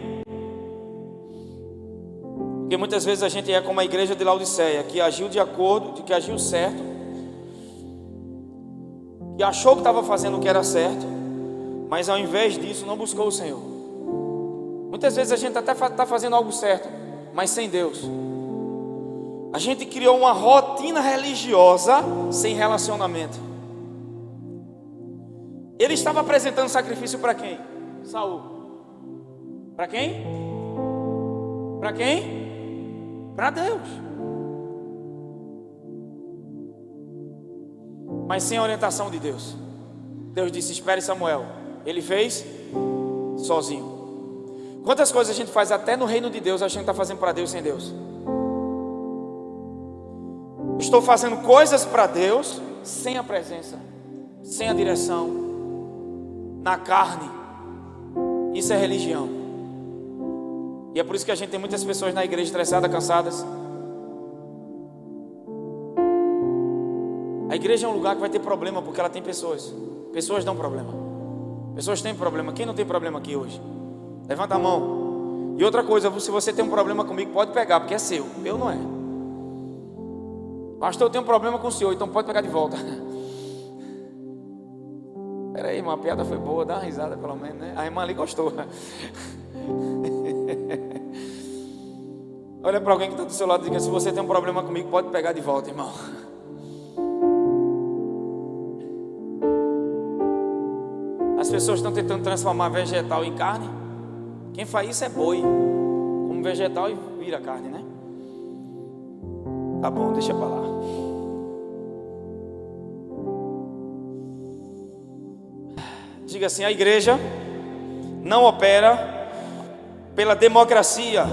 Porque muitas vezes a gente é como a igreja de Laodiceia, que agiu de acordo, que agiu certo, que achou que estava fazendo o que era certo, mas ao invés disso não buscou o Senhor. Muitas vezes a gente até está fazendo algo certo, mas sem Deus. A gente criou uma rotina religiosa sem relacionamento. Ele estava apresentando sacrifício para quem? Saul. Para quem? Para quem? Para Deus. Mas sem a orientação de Deus. Deus disse: espere Samuel. Ele fez sozinho. Quantas coisas a gente faz até no reino de Deus, achando que está fazendo para Deus sem Deus? Estou fazendo coisas para Deus sem a presença, sem a direção, na carne. Isso é religião. E é por isso que a gente tem muitas pessoas na igreja estressadas, cansadas. A igreja é um lugar que vai ter problema, porque ela tem pessoas. Pessoas dão problema. Pessoas têm problema. Quem não tem problema aqui hoje? Levanta a mão. E outra coisa, se você tem um problema comigo, pode pegar, porque é seu. Meu não é. Pastor, eu tenho um problema com o senhor, então pode pegar de volta. Peraí, irmã, a piada foi boa, dá uma risada pelo menos, né? A irmã ali gostou. Olha para alguém que está do seu lado e diga: se você tem um problema comigo, pode pegar de volta, irmão. As pessoas estão tentando transformar vegetal em carne. Quem faz isso é boi, como vegetal, e vira carne, né? Tá bom, deixa para lá. Diga assim: a igreja não opera pela democracia,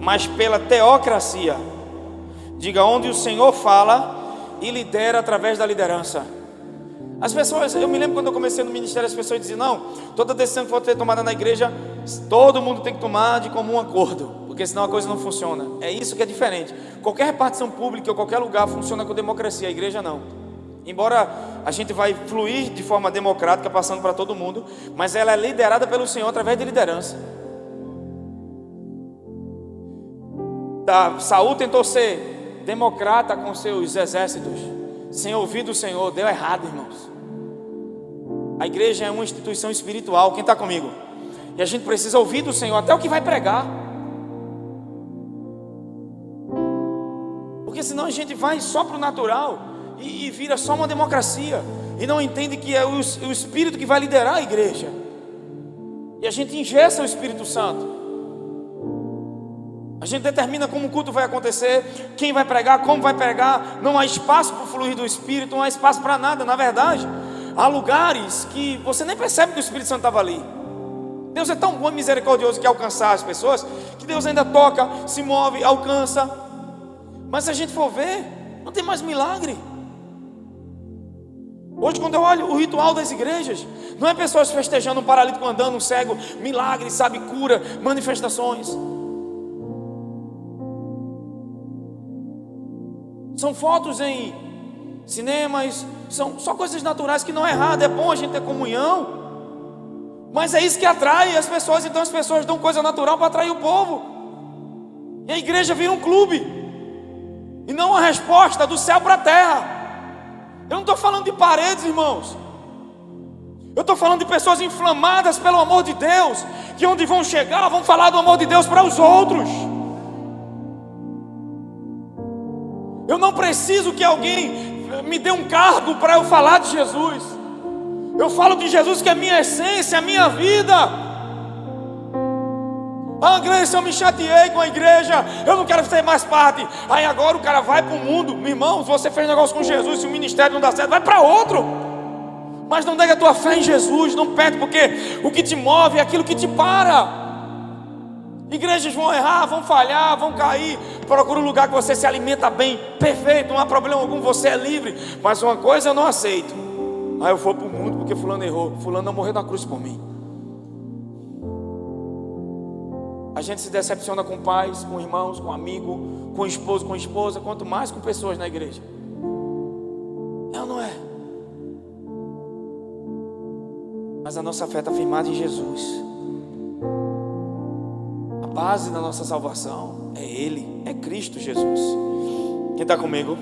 mas pela teocracia. Diga: onde o Senhor fala e lidera através da liderança. As pessoas, eu me lembro quando eu comecei no ministério, as pessoas diziam: não, toda decisão que for ter tomada na igreja, todo mundo tem que tomar de comum acordo, porque senão a coisa não funciona. É isso que é diferente. Qualquer repartição pública ou qualquer lugar funciona com democracia, a igreja não. Embora a gente vai fluir de forma democrática, passando para todo mundo, mas ela é liderada pelo Senhor através de liderança. Saul tentou ser democrata com seus exércitos. sem ouvir do Senhor, deu errado, irmãos. A igreja é uma instituição espiritual, quem está comigo? E a gente precisa ouvir do Senhor, até o que vai pregar. Porque senão a gente vai só para o natural e vira só uma democracia. E não entende que é o Espírito que vai liderar a igreja. E a gente engessa o Espírito Santo. A gente determina como o culto vai acontecer, quem vai pregar, como vai pregar. Não há espaço para o fluir do Espírito, não há espaço para nada. Na verdade, há lugares que você nem percebe que o Espírito Santo estava ali. Deus é tão bom e misericordioso que alcançar as pessoas, que Deus ainda toca, se move, alcança. Mas se a gente for ver, não tem mais milagre. Hoje, quando eu olho o ritual das igrejas, não é pessoas festejando, um paralítico andando, um cego, milagres, sabe, cura, manifestações. São fotos em cinemas, são só coisas naturais, que não é errado, é bom a gente ter comunhão. Mas é isso que atrai as pessoas. Então as pessoas dão coisa natural para atrair o povo, e a igreja vira um clube, e não uma resposta do céu para a terra. Eu não estou falando de paredes, irmãos. Eu estou falando de pessoas inflamadas pelo amor de Deus, que onde vão chegar, vão falar do amor de Deus para os outros. Eu não preciso que alguém me dê um cargo para eu falar de Jesus. Eu falo de Jesus, que é a minha essência, a minha vida. Ah, Gleice, eu me chateei com a igreja, eu não quero ter mais parte. Aí agora o cara vai para o mundo. Meu irmão, se você fez negócio com Jesus, se o ministério não dá certo, vai para outro. Mas não nega a tua fé em Jesus, não perde, porque o que te move é aquilo que te para. Igrejas vão errar, vão falhar, vão cair. Procura um lugar que você se alimenta bem, perfeito, não há problema algum, você é livre. Mas uma coisa eu não aceito: ah, eu vou para o mundo porque fulano errou. Fulano não morreu na cruz por mim. A gente se decepciona com pais, com irmãos, com amigo, com esposo, com esposa, quanto mais com pessoas na igreja. É ou não é? Mas a nossa fé está firmada em Jesus. A base da nossa salvação é Ele, é Cristo Jesus. Quem está comigo?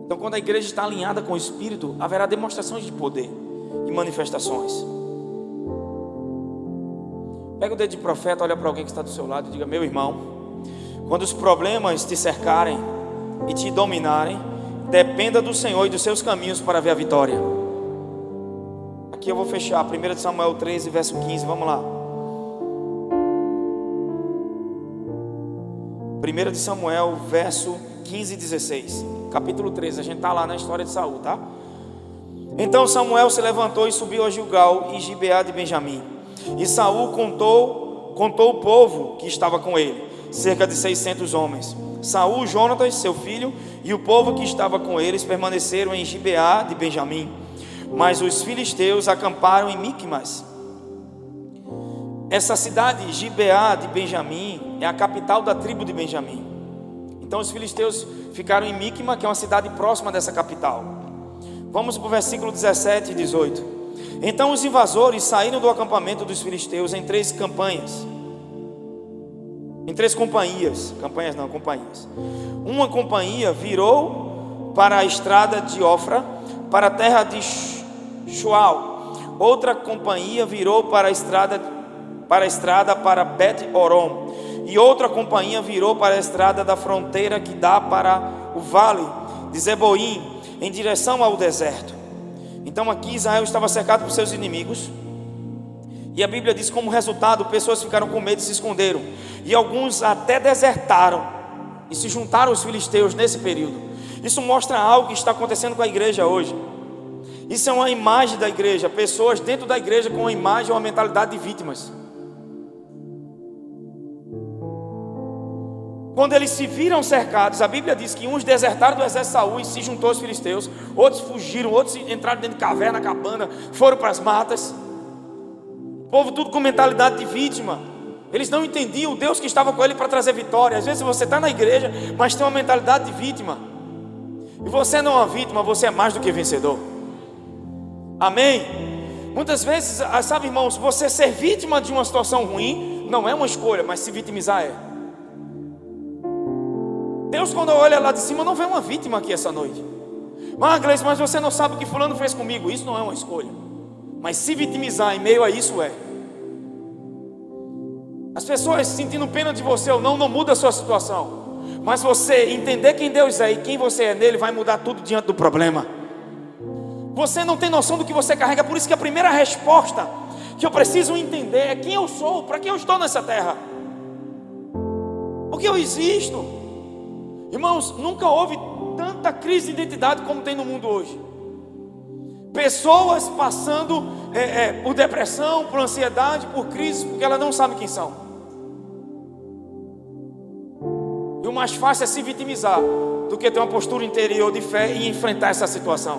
Então, quando a igreja está alinhada com o Espírito, haverá demonstrações de poder e manifestações. Pega o dedo de profeta, olha para alguém que está do seu lado e diga: meu irmão, quando os problemas te cercarem e te dominarem, dependa do Senhor e dos seus caminhos para ver a vitória. Aqui eu vou fechar 1 Samuel 13, verso 15, vamos lá. 1 Samuel, verso 15 e 16, capítulo 13, a gente está lá na história de Saul, tá? Então Samuel se levantou e subiu a Gilgal e Gibeá de Benjamim. E Saul contou o povo que estava com ele, cerca de 600 homens. Saul, Jonatas, seu filho, e o povo que estava com eles permaneceram em Gibeá de Benjamim. Mas os filisteus acamparam em Micmas. Essa cidade, Gibeá de Benjamim, é a capital da tribo de Benjamim. Então os filisteus ficaram em Micmas, que é uma cidade próxima dessa capital. Vamos para o versículo 17 e 18. Então os invasores saíram do acampamento dos filisteus em três companhias. Uma companhia virou para a estrada de Ofra, para a terra de Shual. Outra companhia virou para a estrada para Bet-Orom. E outra companhia virou para a estrada da fronteira que dá para o vale de Zeboim, em direção ao deserto. Então aqui Israel estava cercado por seus inimigos. E a Bíblia diz, como resultado, pessoas ficaram com medo e se esconderam. E alguns até desertaram e se juntaram aos filisteus nesse período. Isso mostra algo que está acontecendo com a igreja hoje. Isso é uma imagem da igreja. Pessoas dentro da igreja com uma imagem, uma mentalidade de vítimas. Quando eles se viram cercados, a Bíblia diz que uns desertaram do exército de Saul e se juntou aos filisteus. Outros fugiram, outros entraram dentro de caverna, cabana, foram para as matas. O povo tudo com mentalidade de vítima. Eles não entendiam o Deus que estava com ele para trazer vitória. Às vezes você está na igreja, mas tem uma mentalidade de vítima. E você não é uma vítima, você é mais do que vencedor. Amém? Muitas vezes, sabe, irmãos, você ser vítima de uma situação ruim não é uma escolha, mas se vitimizar é. Deus, quando olha lá de cima, não vê uma vítima aqui essa noite. Gleice, mas você não sabe o que fulano fez comigo. Isso não é uma escolha. Mas se vitimizar em meio a isso é. As pessoas sentindo pena de você ou não muda a sua situação. Mas você entender quem Deus é e quem você é nele, vai mudar tudo diante do problema. Você não tem noção do que você carrega. Por isso que a primeira resposta que eu preciso entender é quem eu sou, para quem eu estou nessa terra, porque eu existo. Irmãos, nunca houve tanta crise de identidade como tem no mundo hoje. Pessoas passando por depressão, por ansiedade, por crise, porque elas não sabem quem são. E o mais fácil é se vitimizar do que ter uma postura interior de fé e enfrentar essa situação.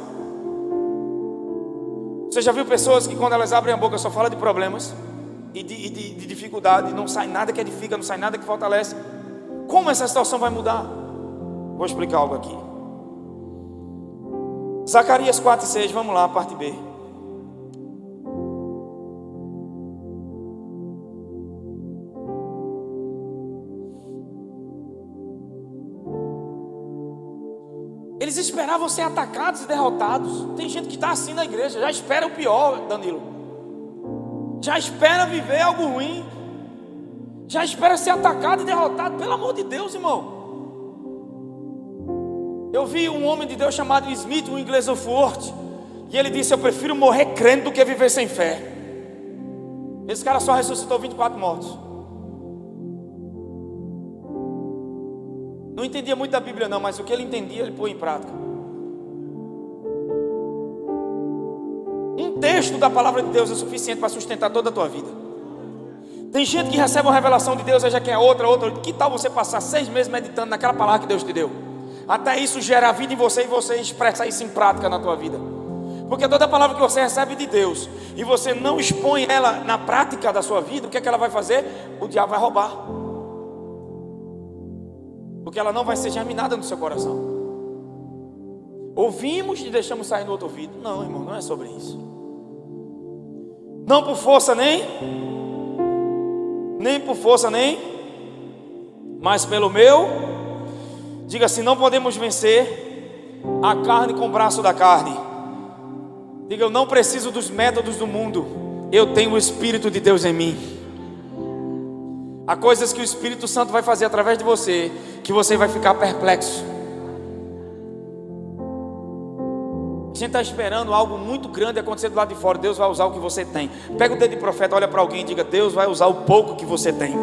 Você já viu pessoas que quando elas abrem a boca só falam de problemas e de dificuldade, não sai nada que edifica, não sai nada que fortalece? Como essa situação vai mudar? Vou explicar algo aqui. Zacarias 4:6, vamos lá, parte B. Eles esperavam ser atacados e derrotados. Tem gente que está assim na igreja, já espera o pior, Danilo. Já espera viver algo ruim. Já espera ser atacado e derrotado. Pelo amor de Deus, irmão. Eu vi um homem de Deus chamado Smith, um inglês Worth, e ele disse: eu prefiro morrer crendo do que viver sem fé. Esse cara só ressuscitou 24 mortos. Não entendia muito da Bíblia não, mas o que ele entendia, ele pôs em prática. Um texto da palavra de Deus é suficiente para sustentar toda a tua vida. Tem gente que recebe uma revelação de Deus e já quer outra. Que tal você passar 6 meses meditando naquela palavra que Deus te deu? Até isso gera vida em você e você expressa isso em prática na tua vida. Porque toda palavra que você recebe de Deus e você não expõe ela na prática da sua vida, o que é que ela vai fazer? O diabo vai roubar. Porque ela não vai ser germinada no seu coração. Ouvimos e deixamos sair no outro ouvido. Não, irmão, não é sobre isso. Não por força nem por força mas pelo meu. Diga assim: não podemos vencer a carne com o braço da carne. Diga: eu não preciso dos métodos do mundo, eu tenho o Espírito de Deus em mim. Há coisas que o Espírito Santo vai fazer através de você, que você vai ficar perplexo. A gente está esperando algo muito grande acontecer do lado de fora. Deus vai usar o que você tem. Pega o dedo de profeta, olha para alguém e diga: Deus vai usar o pouco que você tem.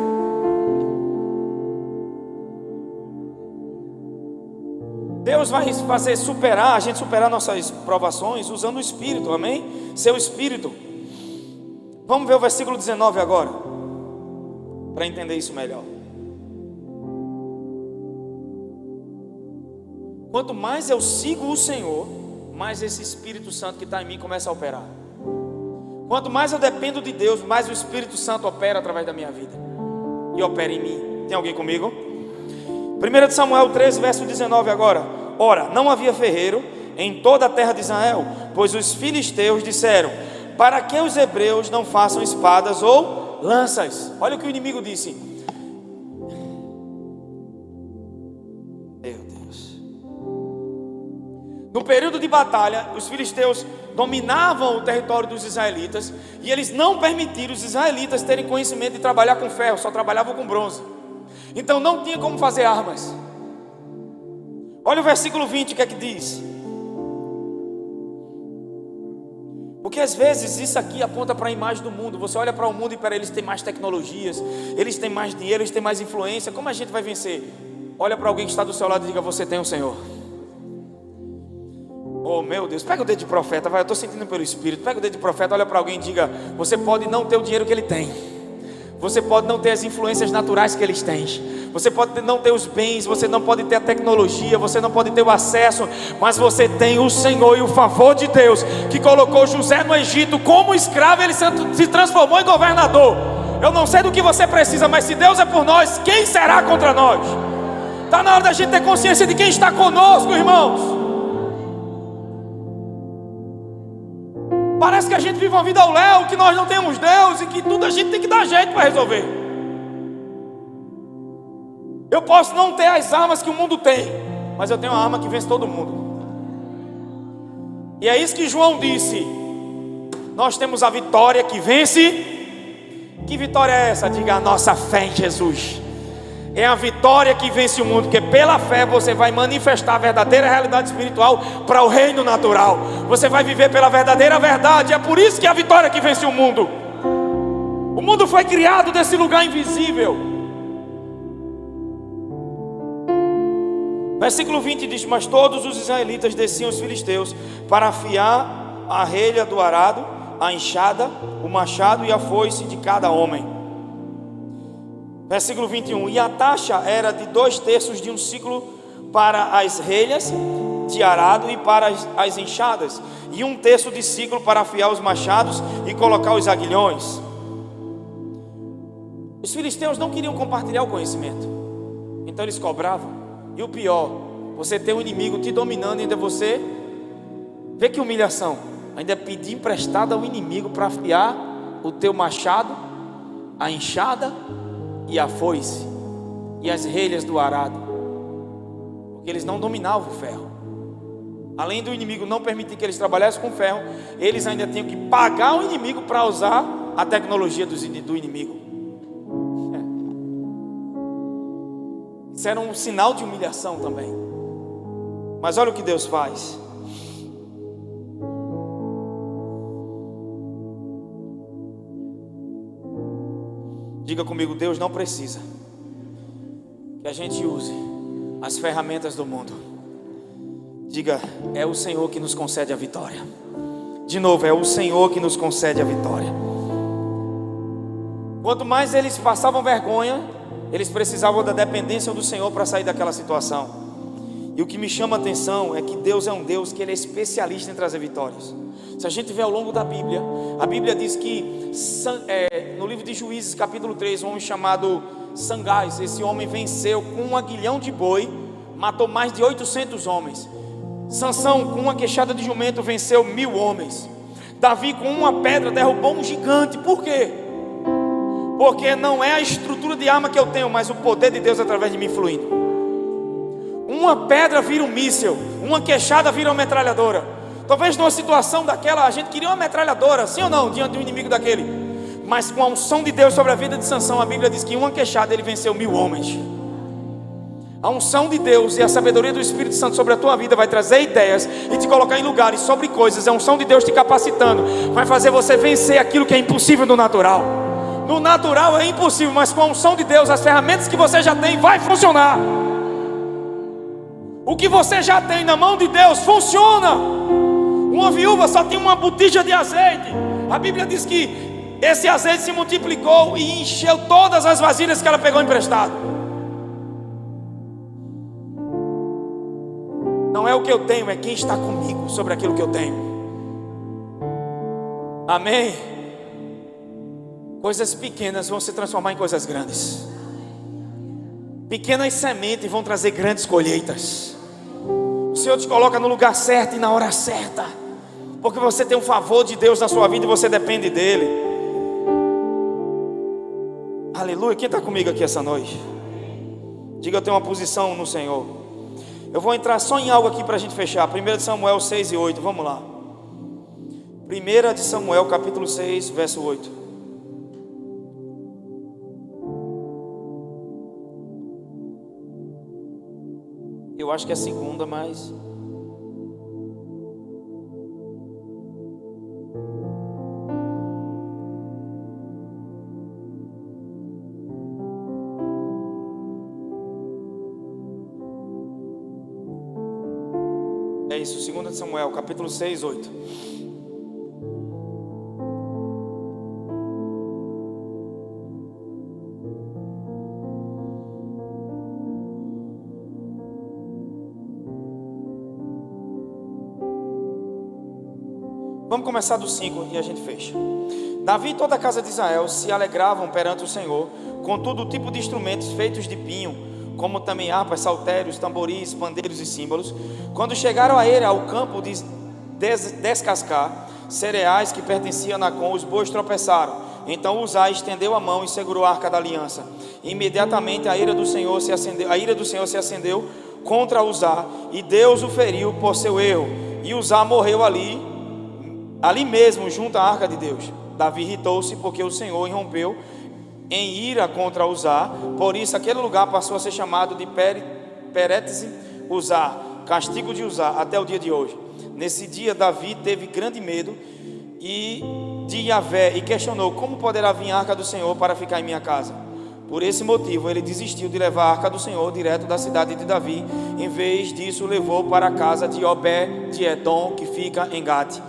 Deus vai fazer a gente superar nossas provações usando o Espírito, amém? Seu Espírito. Vamos ver o versículo 19 agora, para entender isso melhor. Quanto mais eu sigo o Senhor, mais esse Espírito Santo que está em mim começa a operar. Quanto mais eu dependo de Deus, mais o Espírito Santo opera através da minha vida e opera em mim. Tem alguém comigo? 1 Samuel 13, verso 19 agora. Ora, não havia ferreiro em toda a terra de Israel, pois os filisteus disseram: para que os hebreus não façam espadas ou lanças? Olha o que o inimigo disse. Meu Deus. No período de batalha, os filisteus dominavam o território dos israelitas, e eles não permitiram os israelitas terem conhecimento de trabalhar com ferro, só trabalhavam com bronze. Então não tinha como fazer armas. Olha o versículo 20, o que é que diz? Porque às vezes isso aqui aponta para a imagem do mundo. Você olha para o mundo e para eles têm mais tecnologias, eles têm mais dinheiro, eles têm mais influência. Como a gente vai vencer? Olha para alguém que está do seu lado e diga: você tem o Senhor. Oh meu Deus, pega o dedo de profeta, vai, eu estou sentindo pelo Espírito. Pega o dedo de profeta, olha para alguém e diga: você pode não ter o dinheiro que ele tem, você pode não ter as influências naturais que eles têm, você pode não ter os bens, você não pode ter a tecnologia, você não pode ter o acesso, mas você tem o Senhor e o favor de Deus, que colocou José no Egito como escravo, ele se transformou em governador. Eu não sei do que você precisa, mas se Deus é por nós, quem será contra nós? Está na hora da gente ter consciência de quem está conosco, irmãos. Parece que a gente vive uma vida ao léu, que nós não temos Deus e que tudo a gente tem que dar jeito para resolver. Eu posso não ter as armas que o mundo tem, mas eu tenho uma arma que vence todo mundo. E é isso que João disse: nós temos a vitória que vence. Que vitória é essa? Diga: a nossa fé em Jesus. É a vitória que vence o mundo, porque pela fé você vai manifestar a verdadeira realidade espiritual para o reino natural. Você vai viver pela verdadeira verdade. É por isso que é a vitória que vence o mundo. O mundo foi criado desse lugar invisível. Versículo 20 diz: mas todos os israelitas desciam os filisteus para afiar a relha do arado, a enxada, o machado e a foice de cada homem. Versículo 21: e a taxa era de 2/3 de um ciclo para as relhas de arado e para as enxadas, e 1/3 de ciclo para afiar os machados e colocar os aguilhões. Os filisteus não queriam compartilhar o conhecimento, então eles cobravam. E o pior, você ter um inimigo te dominando e ainda você vê que humilhação, ainda pedir emprestado ao inimigo para afiar o teu machado, a enxada e a foice e as relhas do arado, porque eles não dominavam o ferro. Além do inimigo não permitir que eles trabalhassem com ferro, eles ainda tinham que pagar o inimigo para usar a tecnologia do inimigo. Isso era um sinal de humilhação também. Mas olha o que Deus faz. Diga comigo: Deus não precisa que a gente use as ferramentas do mundo. Diga: é o Senhor que nos concede a vitória. De novo: é o Senhor que nos concede a vitória. Quanto mais eles passavam vergonha, eles precisavam da dependência do Senhor para sair daquela situação. E o que me chama a atenção é que Deus é um Deus que Ele é especialista em trazer vitórias. Se a gente vê ao longo da Bíblia, a Bíblia diz que no livro de Juízes capítulo 3, um homem chamado Sangás, esse homem venceu com um aguilhão de boi, matou mais de 800 homens. Sansão com uma queixada de jumento venceu 1000 homens. Davi com uma pedra derrubou um gigante. Por quê? Porque não é a estrutura de arma que eu tenho, mas o poder de Deus através de mim fluindo. Uma pedra vira um míssil, uma queixada vira uma metralhadora. Talvez numa situação daquela a gente queria uma metralhadora, sim ou não, diante de um inimigo daquele. Mas com a unção de Deus sobre a vida de Sansão, a Bíblia diz que em uma queixada ele venceu 1000 homens. A unção de Deus e a sabedoria do Espírito Santo sobre a tua vida vai trazer ideias e te colocar em lugares sobre coisas. É a unção de Deus te capacitando, vai fazer você vencer aquilo que é impossível no natural. No natural é impossível, mas com a unção de Deus, as ferramentas que você já tem vai funcionar. O que você já tem na mão de Deus funciona. Uma viúva só tinha uma botija de azeite. A Bíblia diz que esse azeite se multiplicou e encheu todas as vasilhas que ela pegou emprestado. Não é o que eu tenho, é quem está comigo sobre aquilo que eu tenho. Amém? Coisas pequenas vão se transformar em coisas grandes. Pequenas sementes vão trazer grandes colheitas. O Senhor te coloca no lugar certo e na hora certa, porque você tem um favor de Deus na sua vida e você depende dEle. Aleluia. Quem está comigo aqui essa noite? Diga: eu tenho uma posição no Senhor. Eu vou entrar só em algo aqui para a gente fechar. 1 Samuel 6 e 8, vamos lá. 1 Samuel capítulo 6, verso 8. Eu acho que é a segunda, mas... é isso, 2 Samuel, capítulo 6, 8. Vamos começar do 5 e a gente fecha. Davi e toda a casa de Israel se alegravam perante o Senhor com todo tipo de instrumentos feitos de pinho, como também harpas, saltérios, tamboris, pandeiros e símbolos. Quando chegaram a ele ao campo de descascar cereais que pertenciam a Nacon, os bois tropeçaram, Então Uzá estendeu a mão e segurou a arca da aliança. Imediatamente a ira do Senhor se acendeu contra Uzá, e Deus o feriu por seu erro, e Uzá morreu ali mesmo, junto à arca de Deus. Davi irritou-se porque o Senhor irrompeu em ira contra Uzá, por isso aquele lugar passou a ser chamado de Peretes Uzá, castigo de Uzá, até o dia de hoje. Nesse dia Davi teve grande medo de Yahvé e questionou: como poderá vir a arca do Senhor para ficar em minha casa? Por esse motivo ele desistiu de levar a arca do Senhor direto da cidade de Davi. Em vez disso, levou para a casa de Obed-Edom, que fica em Gate.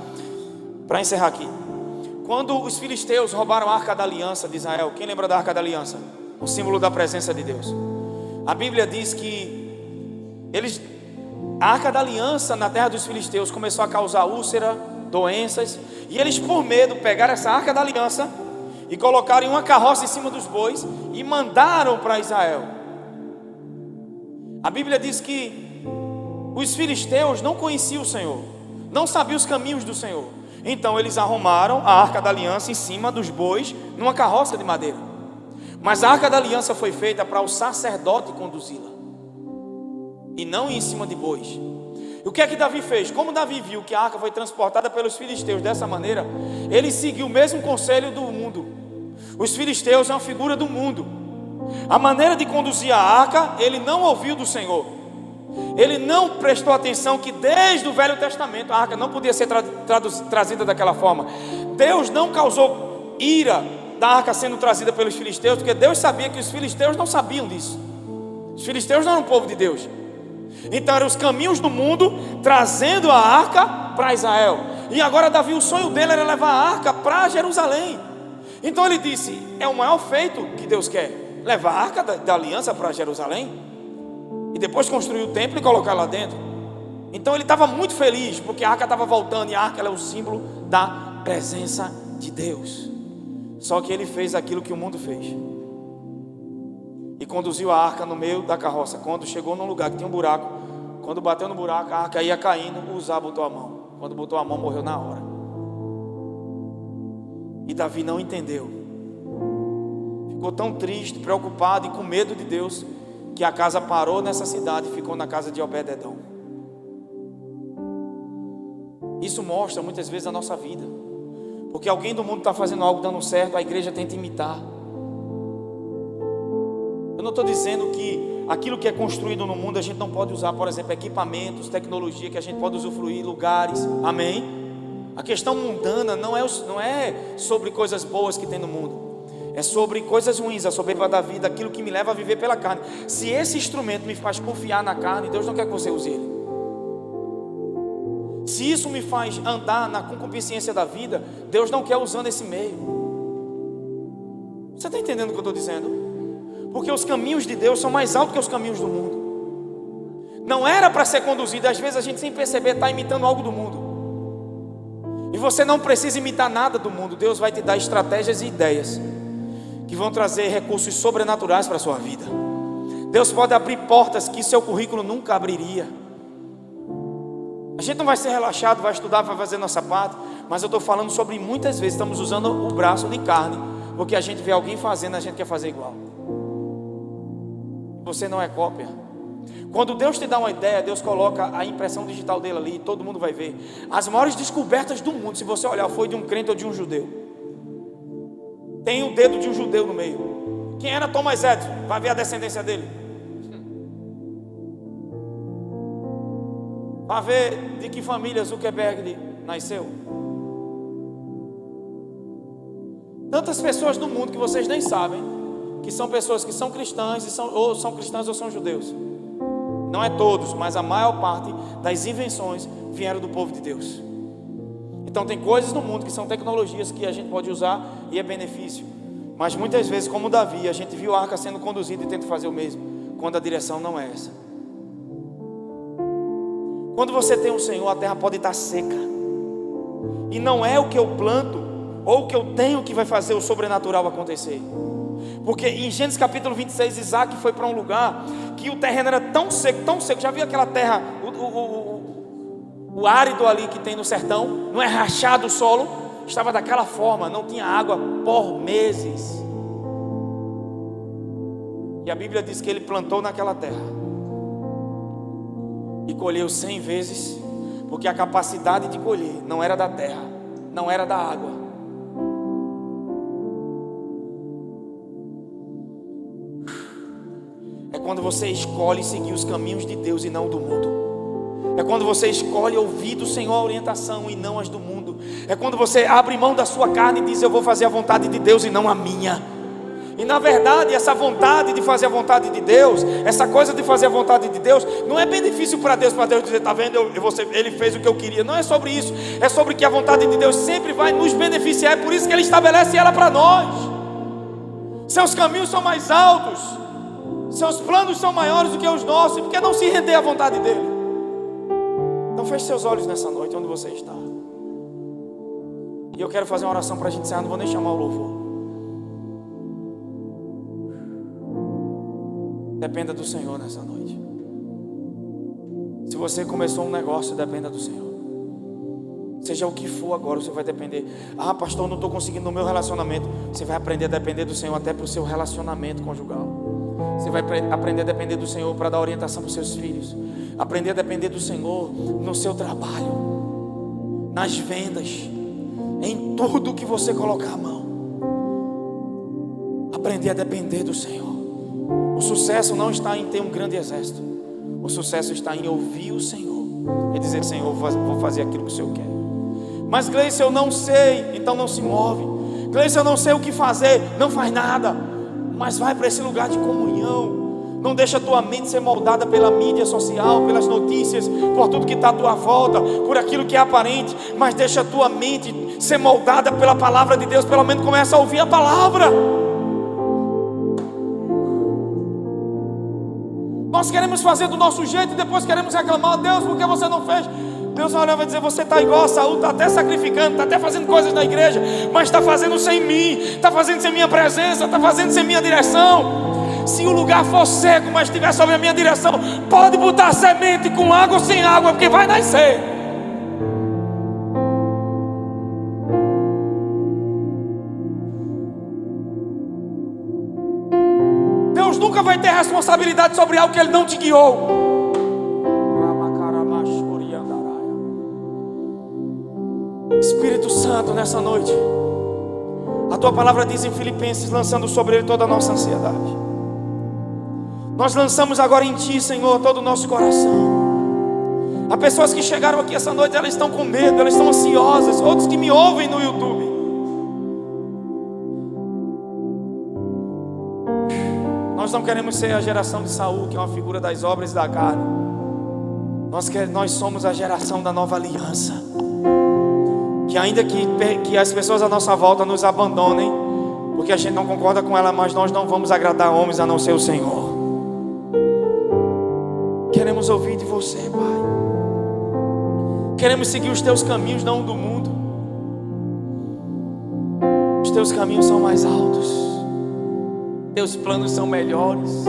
Para encerrar aqui, quando os filisteus roubaram a arca da aliança de Israel, quem lembra da arca da aliança? O símbolo da presença de Deus. A Bíblia diz que a arca da aliança na terra dos filisteus começou a causar úlcera, doenças, e eles, por medo, pegaram essa arca da aliança e colocaram em uma carroça em cima dos bois e mandaram para Israel. A Bíblia diz que os filisteus não conheciam o Senhor, não sabiam os caminhos do Senhor. Então eles arrumaram a arca da aliança em cima dos bois, numa carroça de madeira. Mas a arca da aliança foi feita para o sacerdote conduzi-la, e não em cima de bois. E o que é que Davi fez? Como Davi viu que a arca foi transportada pelos filisteus dessa maneira, ele seguiu o mesmo conselho do mundo. Os filisteus são a figura do mundo. A maneira de conduzir a arca, ele não ouviu do Senhor. Ele não prestou atenção que desde o Velho Testamento a arca não podia ser trazida daquela forma. Deus não causou ira da arca sendo trazida pelos filisteus, porque Deus sabia que os filisteus não sabiam disso. Os filisteus não eram o povo de Deus. Então eram os caminhos do mundo trazendo a arca para Israel. E agora Davi, o sonho dele era levar a arca para Jerusalém. Então ele disse: é o maior feito que Deus quer, levar a arca da aliança para Jerusalém, e depois construir o templo e colocar lá dentro. Então ele estava muito feliz, porque a arca estava voltando, e a arca ela é o símbolo da presença de Deus. Só que ele fez aquilo que o mundo fez, e conduziu a arca no meio da carroça. Quando chegou num lugar que tinha um buraco, quando bateu no buraco, a arca ia caindo. Uzá botou a mão. Quando botou a mão, morreu na hora. E Davi não entendeu. Ficou tão triste, preocupado e com medo de Deus, que a casa parou nessa cidade e ficou na casa de Obed-Edom. Isso mostra muitas vezes a nossa vida, porque alguém do mundo está fazendo algo dando certo, a igreja tenta imitar. Eu não estou dizendo que aquilo que é construído no mundo a gente não pode usar, por exemplo, equipamentos, tecnologia que a gente pode usufruir, lugares, amém? A questão mundana não é sobre coisas boas que tem no mundo, é sobre coisas ruins, a soberba da vida, aquilo que me leva a viver pela carne. Se esse instrumento me faz confiar na carne, Deus não quer que você use ele. Se isso me faz andar na concupiscência da vida, Deus não quer usando esse meio. Você está entendendo o que eu estou dizendo? Porque os caminhos de Deus são mais altos que os caminhos do mundo. Não era para ser conduzido. Às vezes a gente sem perceber está imitando algo do mundo. E você não precisa imitar nada do mundo. Deus vai te dar estratégias e ideias que vão trazer recursos sobrenaturais para a sua vida. Deus pode abrir portas que seu currículo nunca abriria. A gente não vai ser relaxado, vai estudar, vai fazer nossa parte. Mas eu estou falando sobre muitas vezes estamos usando o braço de carne, porque a gente vê alguém fazendo, a gente quer fazer igual. Você não é cópia. Quando Deus te dá uma ideia, Deus coloca a impressão digital dele ali, todo mundo vai ver. As maiores descobertas do mundo, se você olhar, foi de um crente ou de um judeu. Tem o dedo de um judeu no meio. Quem era Thomas Edison? Vai ver a descendência dele. Vai ver de que família Zuckerberg nasceu. Tantas pessoas do mundo que vocês nem sabem, que são pessoas que são cristãs ou são cristãs ou são judeus. Não é todos, mas a maior parte das invenções vieram do povo de Deus. Então tem coisas no mundo que são tecnologias que a gente pode usar e é benefício. Mas muitas vezes, como Davi, a gente viu a arca sendo conduzida e tenta fazer o mesmo, quando a direção não é essa. Quando você tem o Senhor, a terra pode estar seca, e não é o que eu planto ou o que eu tenho que vai fazer o sobrenatural acontecer. Porque em Gênesis capítulo 26, Isaac foi para um lugar que o terreno era tão seco, já viu aquela terra, o árido ali que tem no sertão, não é rachado o solo, estava daquela forma, não tinha água por meses. E a Bíblia diz que ele plantou naquela terra e colheu 100 vezes, porque a capacidade de colher não era da terra, não era da água. É quando você escolhe seguir os caminhos de Deus e não do mundo. É quando você escolhe ouvir do Senhor a orientação e não as do mundo. É quando você abre mão da sua carne e diz: eu vou fazer a vontade de Deus e não a minha. E na verdade, essa vontade de fazer a vontade de Deus, essa coisa de fazer a vontade de Deus, não é benefício para Deus dizer: está vendo, ele fez o que eu queria. Não é sobre isso, é sobre que a vontade de Deus sempre vai nos beneficiar. É por isso que Ele estabelece ela para nós. Seus caminhos são mais altos, seus planos são maiores do que os nossos. E por que não se render à vontade dEle? Então feche seus olhos nessa noite, onde você está. E eu quero fazer uma oração para a gente encerrar. Não vou nem chamar o louvor. Dependa do Senhor nessa noite. Se você começou um negócio, dependa do Senhor. Seja o que for agora, você vai depender. Ah, pastor, não estou conseguindo no meu relacionamento. Você vai aprender a depender do Senhor até para o seu relacionamento conjugal. Você vai aprender a depender do Senhor para dar orientação para os seus filhos. Aprender a depender do Senhor no seu trabalho, nas vendas, em tudo que você colocar a mão. Aprender a depender do Senhor. O sucesso não está em ter um grande exército. O sucesso está em ouvir o Senhor e dizer: Senhor, vou fazer aquilo que o Senhor quer. Mas Gleice, eu não sei. Então não se move. Gleice, eu não sei o que fazer. Não faz nada. Mas vai para esse lugar de comunhão. Não deixa a tua mente ser moldada pela mídia social, pelas notícias, por tudo que está à tua volta, por aquilo que é aparente. Mas deixa a tua mente ser moldada pela palavra de Deus. Pelo menos começa a ouvir a palavra. Nós queremos fazer do nosso jeito e depois queremos reclamar: Deus, por que você não fez? Deus vai olhar e vai dizer: você está igual a Saul, está até sacrificando, está até fazendo coisas na igreja, mas está fazendo sem mim, está fazendo sem minha presença, está fazendo sem minha direção. Se o lugar for seco, mas estiver sob a minha direção, pode botar semente com água ou sem água, porque vai nascer. Deus nunca vai ter responsabilidade sobre algo que Ele não te guiou. Espírito Santo, nessa noite, a tua palavra diz em Filipenses: lançando sobre Ele toda a nossa ansiedade. Nós lançamos agora em Ti, Senhor, todo o nosso coração. Há pessoas que chegaram aqui essa noite, elas estão com medo, elas estão ansiosas. Outros que me ouvem no YouTube. Nós não queremos ser a geração de Saul, que é uma figura das obras da carne. Nós somos a geração da nova aliança. Que ainda que as pessoas à nossa volta nos abandonem, porque a gente não concorda com ela, mas nós não vamos agradar homens a não ser o Senhor. Queremos ouvir de você, Pai. Queremos seguir os teus caminhos, não do mundo. Os teus caminhos são mais altos. Teus planos são melhores.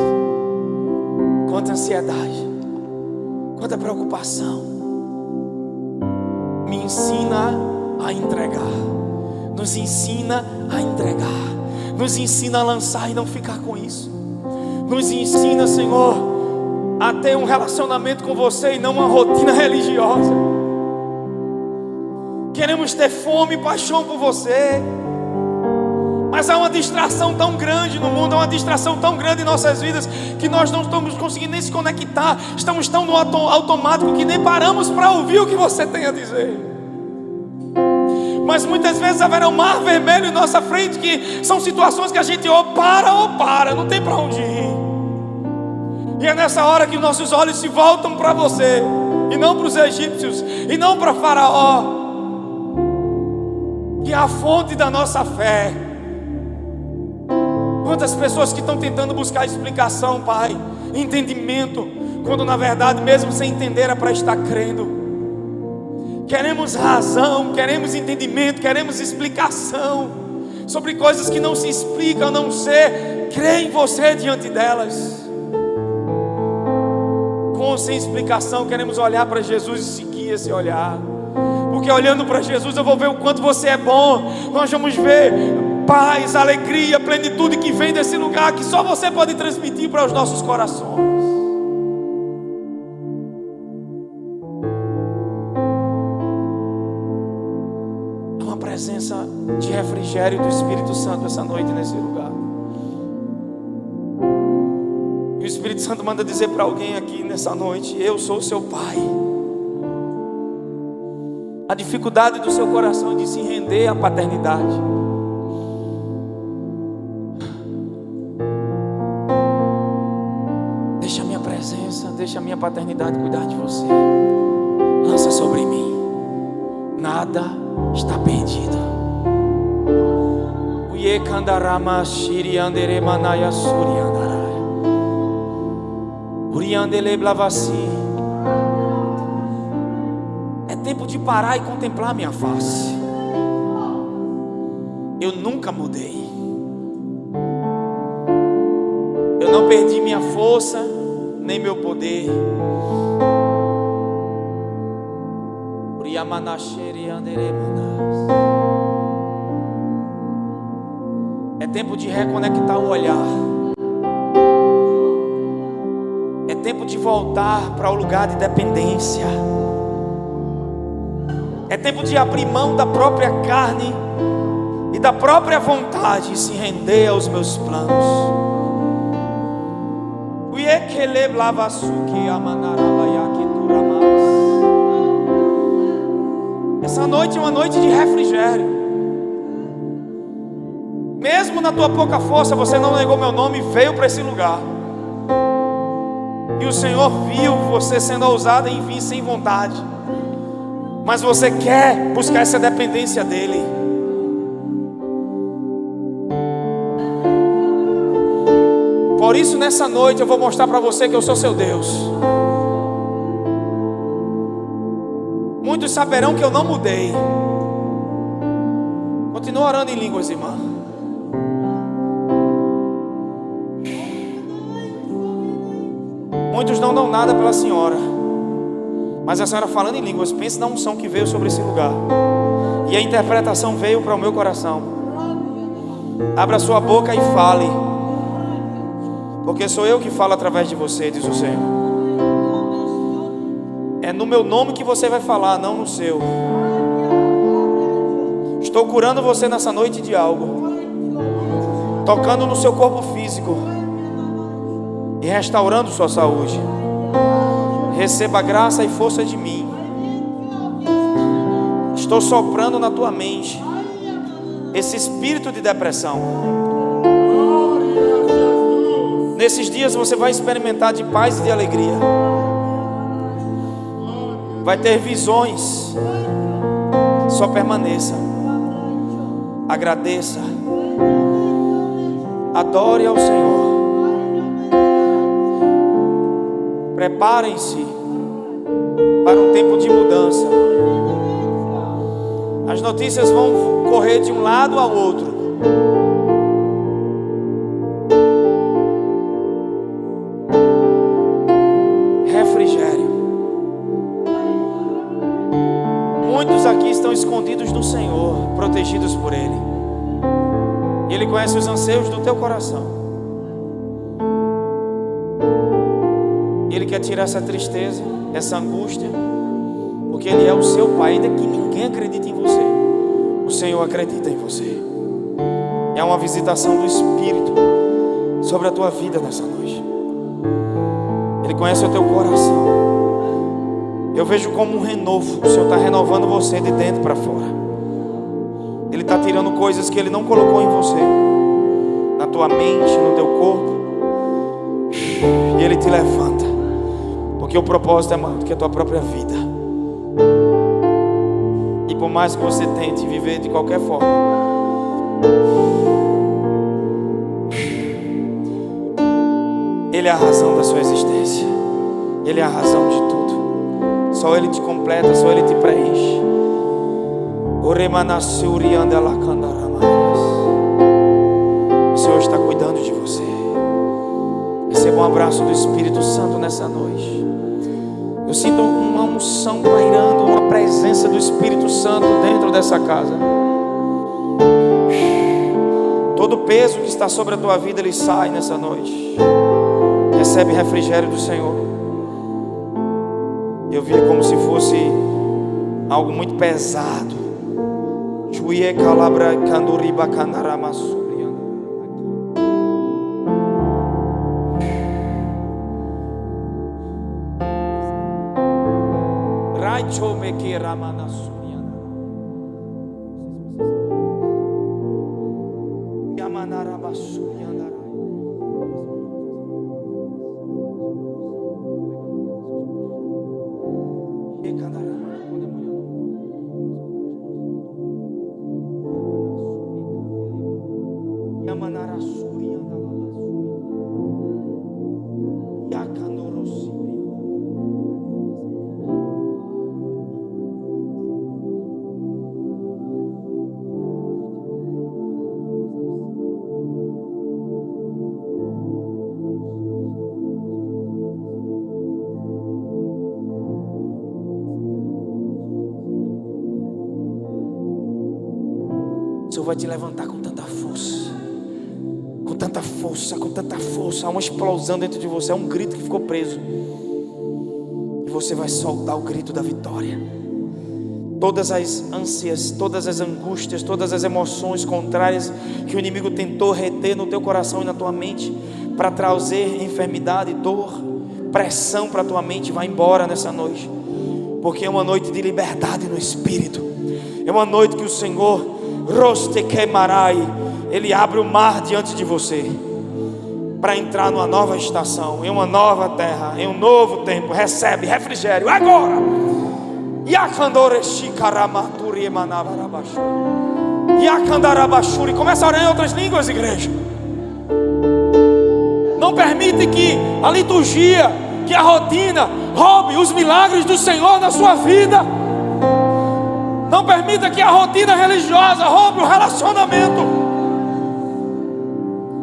Quanta ansiedade, quanta preocupação. Me ensina a entregar. Nos ensina a entregar. Nos ensina a lançar e não ficar com isso. Nos ensina, Senhor, a ter um relacionamento com você e não uma rotina religiosa. Queremos ter fome e paixão por você. Mas há uma distração tão grande no mundo, há uma distração tão grande em nossas vidas, que nós não estamos conseguindo nem se conectar. Estamos tão no automático que nem paramos para ouvir o que você tem a dizer. Mas muitas vezes haverá um mar vermelho em nossa frente, que são situações que a gente ou para, não tem para onde ir. E é nessa hora que nossos olhos se voltam para você, e não para os egípcios, e não para Faraó, que é a fonte da nossa fé. Quantas pessoas que estão tentando buscar explicação, Pai, entendimento, quando na verdade, mesmo sem entender, é para estar crendo. Queremos razão, queremos entendimento, queremos explicação sobre coisas que não se explicam, a não ser crer em você diante delas. Com ou sem explicação, queremos olhar para Jesus e seguir esse olhar, porque porque olhando para Jesus eu vou ver o quanto você é bom. Nós vamos ver paz, alegria, plenitude que vem desse lugar, que só você pode transmitir para os nossos corações. Há uma presença de refrigério do Espírito Santo essa noite nesse lugar. E o Espírito Santo manda dizer para alguém aqui nessa noite: eu sou seu Pai. A dificuldade do seu coração de se render à paternidade. Deixa a minha presença, deixa a minha paternidade cuidar de você. Lança sobre mim. Nada está perdido. Uye kandarama shiri andere manaya suri andaraya. Uriandele blavasi. É tempo de parar e contemplar minha face. Eu nunca mudei. Eu não perdi minha força, nem meu poder. É tempo de reconectar o olhar. É tempo de voltar para o lugar de dependência. É tempo de abrir mão da própria carne e da própria vontade e se render aos meus planos. Essa noite é uma noite de refrigério. Mesmo na tua pouca força, você não negou meu nome e veio para esse lugar. E o Senhor viu você sendo ousado em vir sem vontade. Mas você quer buscar essa dependência dEle. Por isso nessa noite eu vou mostrar para você que eu sou seu Deus. Muitos saberão que eu não mudei. Continua orando em línguas, irmã. Muitos não dão nada pela senhora, mas a senhora falando em línguas, pense na unção que veio sobre esse lugar. E a interpretação veio para o meu coração. Abra sua boca e fale, porque sou eu que falo através de você, diz o Senhor. É no meu nome que você vai falar, não no seu. Estou curando você nessa noite de algo, tocando no seu corpo físico e restaurando sua saúde. Receba graça e força de mim. Estou soprando na tua mente esse espírito de depressão. Nesses dias você vai experimentar de paz e de alegria. Vai ter visões. Só permaneça. Agradeça. Adore ao Senhor. Preparem-se para um tempo de mudança. As notícias vão correr de um lado ao outro. Refrigério. Muitos aqui estão escondidos no Senhor, protegidos por Ele. E Ele conhece os anseios do teu coração. Ele quer tirar essa tristeza, essa angústia, porque Ele é o seu Pai. Ainda que ninguém acredite em você, o Senhor acredita em você. É uma visitação do Espírito sobre a tua vida nessa noite. Ele conhece o teu coração. Eu vejo como um renovo. O Senhor está renovando você de dentro para fora. Ele está tirando coisas que Ele não colocou em você, na tua mente, no teu corpo, e Ele te levanta. Porque o propósito é maior do que a tua própria vida. E por mais que você tente viver de qualquer forma, Ele é a razão da sua existência. Ele é a razão de tudo. Só Ele te completa, só Ele te preenche. O Senhor está cuidando de você. Receba um abraço do Espírito Santo nessa noite. Eu sinto uma unção pairando, uma presença do Espírito Santo dentro dessa casa. Todo peso que está sobre a tua vida, ele sai nessa noite. Recebe refrigério do Senhor. Eu via como se fosse algo muito pesado. Chuie calabra canduriba canaramasu. Raichome que ramanasu. Yamanarabasu yandarai. O Senhor vai te levantar com tanta força, com tanta força, com tanta força. Há uma explosão dentro de você, é um grito que ficou preso, e você vai soltar o grito da vitória. Todas as ânsias, todas as angústias, todas as emoções contrárias que o inimigo tentou reter no teu coração e na tua mente para trazer enfermidade, dor, pressão para a tua mente, vai embora nessa noite, porque é uma noite de liberdade no Espírito. É uma noite que o Senhor Ele abre o mar diante de você para entrar numa nova estação, em uma nova terra, em um novo tempo. Recebe refrigério agora. Começa a orar em outras línguas, igreja. Não permite que a liturgia, que a rotina roube os milagres do Senhor na sua vida. Não permita que a rotina religiosa roube o relacionamento.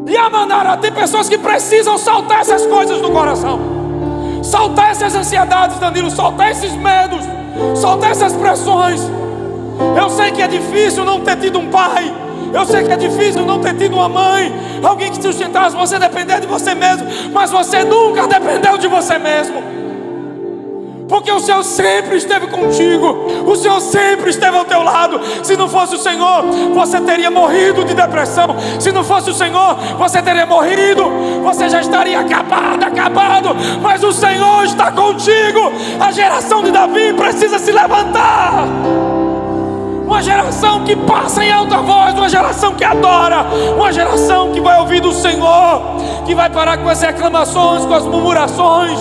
E a Manara, tem pessoas que precisam soltar essas coisas do coração, soltar essas ansiedades, Danilo, soltar esses medos, soltar essas pressões. Eu sei que é difícil não ter tido um pai, eu sei que é difícil não ter tido uma mãe, alguém que te sustentasse, você depender de você mesmo, mas você nunca dependeu de você mesmo. Porque o Senhor sempre esteve contigo, o Senhor sempre esteve ao teu lado. Se não fosse o Senhor, você teria morrido de depressão. Se não fosse o Senhor, você teria morrido, você já estaria acabado. Mas o Senhor está contigo. A geração de Davi precisa se levantar. Uma geração que passa em alta voz, uma geração que adora, uma geração que vai ouvir do Senhor, que vai parar com as reclamações, com as murmurações.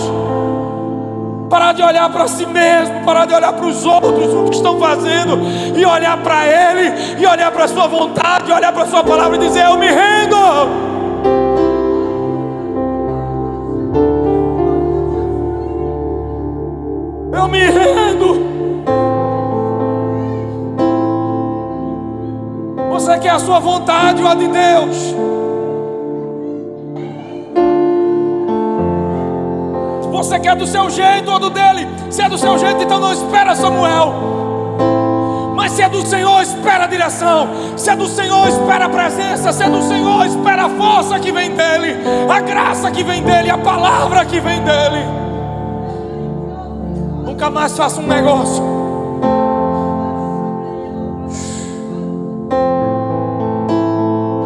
Parar de olhar para si mesmo, parar de olhar para os outros, o que estão fazendo, e olhar para Ele, e olhar para a sua vontade, e olhar para a sua palavra e dizer: eu me rendo. Eu me rendo. Você quer a sua vontade ou a de Deus? Você quer do seu jeito ou do dele? Se é do seu jeito, então não espera Samuel. Mas se é do Senhor, espera a direção. Se é do Senhor, espera a presença. Se é do Senhor, espera a força que vem dele, a graça que vem dele, a palavra que vem dele. Nunca mais faça um negócio.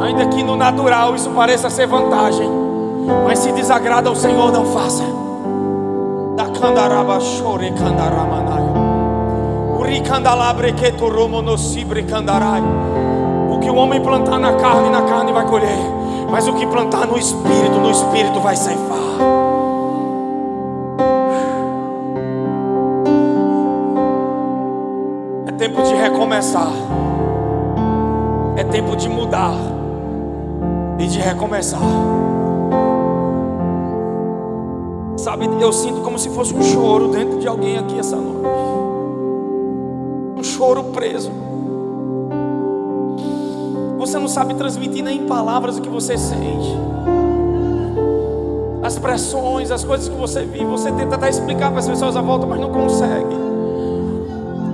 Ainda que no natural isso pareça ser vantagem, mas se desagrada ao Senhor, não faça. O que o homem plantar na carne vai colher, mas o que plantar no Espírito vai ceifar. É tempo de recomeçar, é tempo de mudar e de recomeçar. Sabe, eu sinto como se fosse um choro dentro de alguém aqui essa noite. Um choro preso. Você não sabe transmitir nem em palavras o que você sente. as pressões, as coisas que você vive, você tenta até explicar para as pessoas à volta, mas não consegue.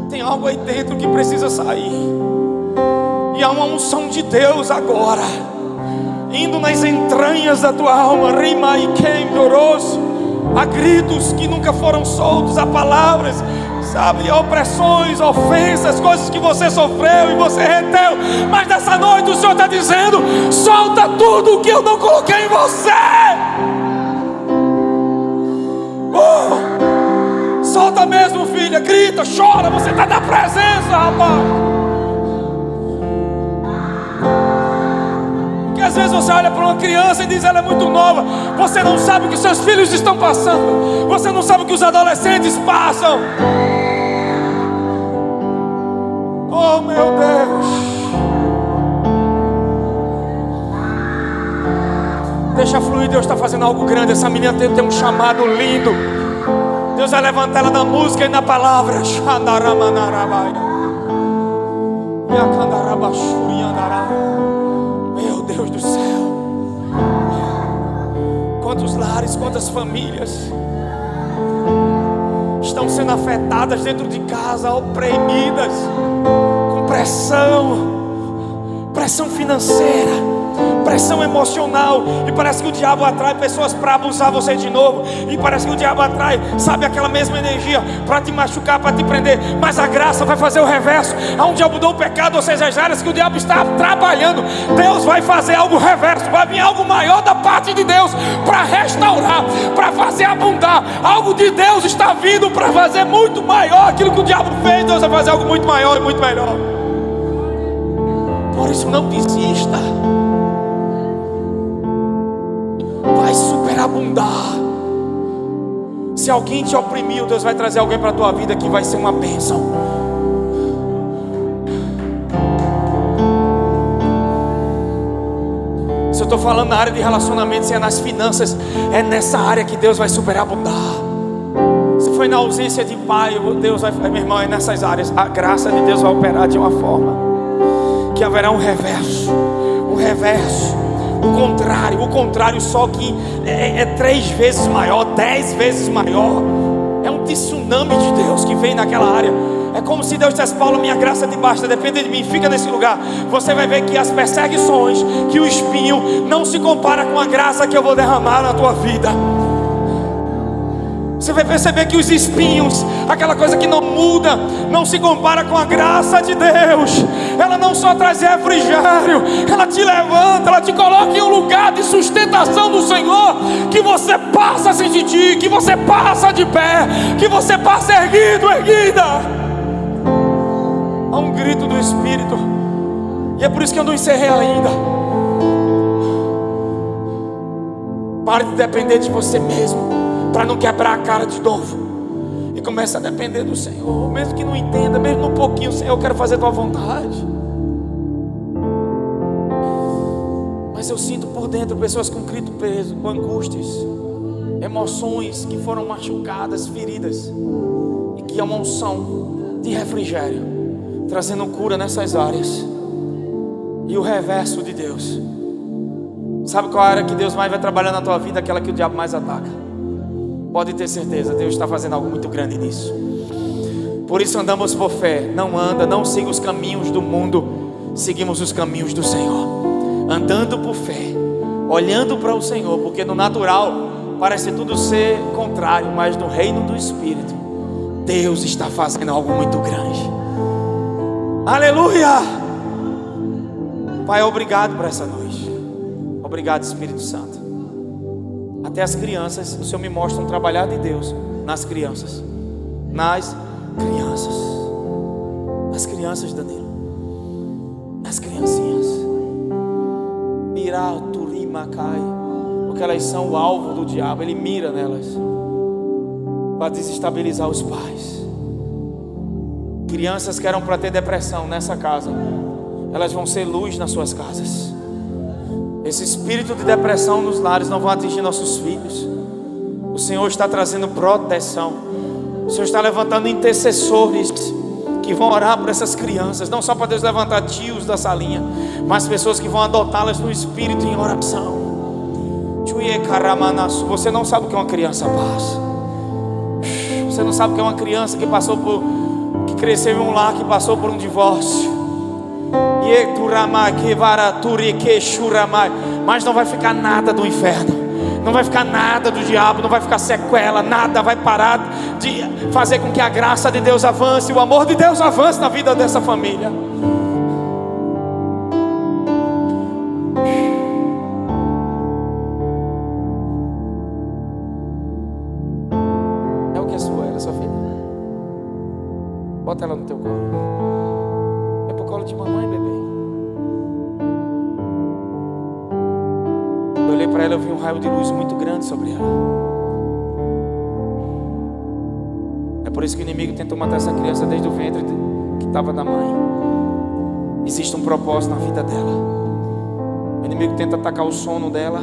Tem algo aí dentro que precisa sair. E há uma unção de Deus agora, indo nas entranhas da tua alma. Rima e quem doroso. Há gritos que nunca foram soltos, há palavras, sabe, opressões, ofensas, coisas que você sofreu e você reteu. Mas nessa noite o Senhor está dizendo: solta tudo o que eu não coloquei em você. Solta mesmo, filha, grita, chora, você está na presença, rapaz. Porque às vezes você olha para uma criança e diz: ela é muito nova. Você não sabe o que seus filhos estão passando. Você não sabe o que os adolescentes passam. Oh, meu Deus. Deixa fluir, Deus está fazendo algo grande. Essa menina tem um chamado lindo. Deus vai levantar ela na música e na palavra. Meu Deus do céu. Quantos lares, quantas famílias estão sendo afetadas dentro de casa, oprimidas, com pressão financeira, pressão emocional, e parece que o diabo atrai pessoas para abusar você de novo, e parece que o diabo atrai, sabe, aquela mesma energia para te machucar, para te prender. Mas a graça vai fazer o reverso. Aonde o diabo mudou o pecado, ou seja, as áreas que o diabo está trabalhando, Deus vai fazer algo reverso. Vai vir algo maior da parte de Deus para restaurar, para fazer abundar. Algo de Deus está vindo para fazer muito maior aquilo que o diabo fez. Deus vai fazer algo muito maior e muito melhor. Por isso não desista. Vai superabundar. Se alguém te oprimiu, Deus vai trazer alguém para a tua vida que vai ser uma bênção. Se eu estou falando na área de relacionamento, se é nas finanças, é nessa área que Deus vai superabundar. Se foi na ausência de pai, Deus vai, meu irmão, é nessas áreas. A graça de Deus vai operar de uma forma que haverá um reverso. O contrário, só que é 3 vezes maior, 10 vezes maior. É um tsunami de Deus que vem naquela área. É como se Deus dissesse: Paulo, minha graça te basta, depende de mim, fica nesse lugar. Você vai ver que as perseguições, que o espinho não se compara com a graça que eu vou derramar na tua vida. Você vai perceber que os espinhos, aquela coisa que não muda, não se compara com a graça de Deus. Ela não só traz refrigério, ela te levanta, ela te coloca em um lugar de sustentação do Senhor, que você passa a se sentir, que você passa de pé, que você passa erguido, erguida. Há um grito do Espírito, e é por isso que eu não encerrei ainda. Pare de depender de você mesmo, para não quebrar a cara de novo, e comece a depender do Senhor. Mesmo que não entenda, mesmo um pouquinho, Senhor, eu quero fazer a tua vontade. Mas eu sinto por dentro pessoas com grito preso, com angústias, emoções que foram machucadas, feridas, e que há uma unção de refrigério trazendo cura nessas áreas. E o reverso de Deus. Sabe qual é a área que Deus mais vai trabalhar na tua vida? Aquela que o diabo mais ataca. Pode ter certeza, Deus está fazendo algo muito grande nisso. Por isso andamos por fé. Não siga os caminhos do mundo, seguimos os caminhos do Senhor. Andando por fé, olhando para o Senhor, porque no natural parece tudo ser contrário, mas no reino do Espírito, Deus está fazendo algo muito grande. Aleluia! Pai, obrigado por essa noite. Obrigado, Espírito Santo. Até as crianças, o Senhor me mostra um trabalhar de Deus nas crianças. Nas crianças, Danilo. Nas criancinhas. Mirá, turima, cai. Porque elas são o alvo do diabo. Ele mira nelas para desestabilizar os pais. Crianças que eram para ter depressão nessa casa, elas vão ser luz nas suas casas. Esse espírito de depressão nos lares não vai atingir nossos filhos. O Senhor está trazendo proteção. O Senhor está levantando intercessores que vão orar por essas crianças. Não só para Deus levantar tios da salinha, mas pessoas que vão adotá-las no espírito em oração. Você não sabe o que uma criança passa. Você não sabe o que é uma criança que passou por, que cresceu em um lar, que passou por um divórcio. Mas não vai ficar nada do inferno, não vai ficar nada do diabo, não vai ficar sequela, nada vai parar de fazer com que a graça de Deus avance, o amor de Deus avance na vida dessa família. É o que é sua, ela é sua filha. Bota ela no teu colo. É pro colo de mamãe, bebê. Eu olhei para ela, eu vi um raio de luz muito grande sobre ela. É por isso que o inimigo tentou matar essa criança desde o ventre que estava da mãe. Existe um propósito na vida dela. O inimigo tenta atacar o sono dela,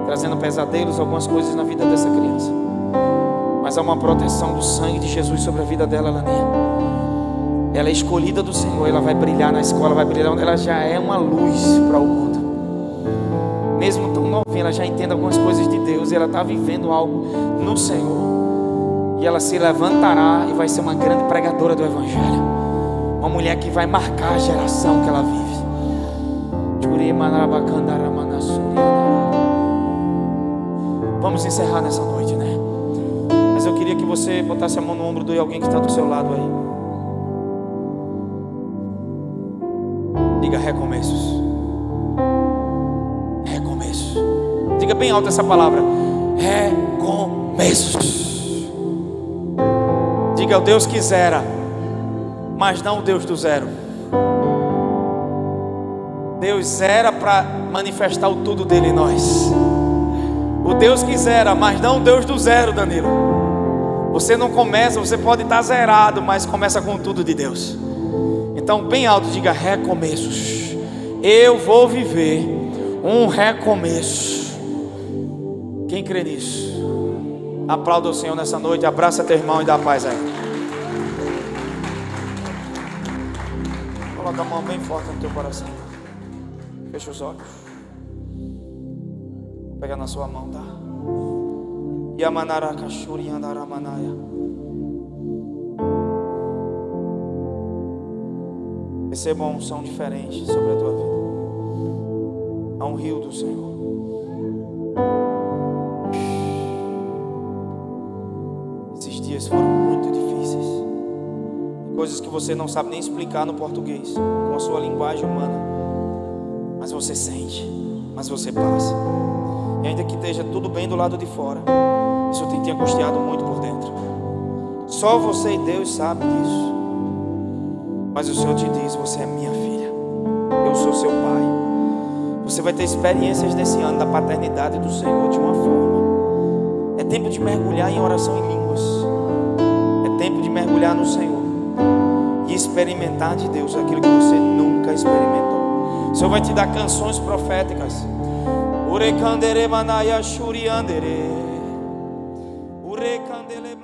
trazendo pesadelos, algumas coisas na vida dessa criança. Mas há uma proteção do sangue de Jesus sobre a vida dela, Laninha. Ela é escolhida do Senhor, ela vai brilhar na escola, vai brilhar, ela já é uma luz para o mundo. Mesmo tão novinha, ela já entende algumas coisas de Deus, e ela está vivendo algo no Senhor, e ela se levantará e vai ser uma grande pregadora do Evangelho, uma mulher que vai marcar a geração que ela vive. Vamos encerrar nessa noite, né? Mas eu queria que você botasse a mão no ombro de alguém que está do seu lado aí. Diga: recomeços. Recomeços. Diga bem alto essa palavra: recomeços. Diga: o Deus quisera, mas não o Deus do zero. Deus era para manifestar o tudo dele em nós. O Deus quisera, mas não o Deus do zero, Danilo. Você não começa, você pode estar zerado, mas começa com tudo de Deus. Então bem alto, diga: recomeços. Eu vou viver um recomeço. Quem crê nisso? Aplauda o Senhor nessa noite, abraça teu irmão e dá paz a ele. Coloca a mão bem forte no teu coração. Fecha os olhos. Vou pegar na sua mão, tá? Yamanara Kashuri Andaramanaya. Receba uma unção diferente sobre a tua vida. Há um rio do Senhor. Esses dias foram muito difíceis. Coisas que você não sabe nem explicar no português, com a sua linguagem humana. Mas você sente, mas você passa. E ainda que esteja tudo bem do lado de fora, isso tem te angustiado muito por dentro. Só você e Deus sabem disso. Mas o Senhor te diz: você é minha filha, eu sou seu pai. Você vai ter experiências nesse ano da paternidade do Senhor de uma forma. É tempo de mergulhar em oração em línguas. É tempo de mergulhar no Senhor e experimentar de Deus aquilo que você nunca experimentou. O Senhor vai te dar canções proféticas. Urekandere manaya shuriandere. Urekandele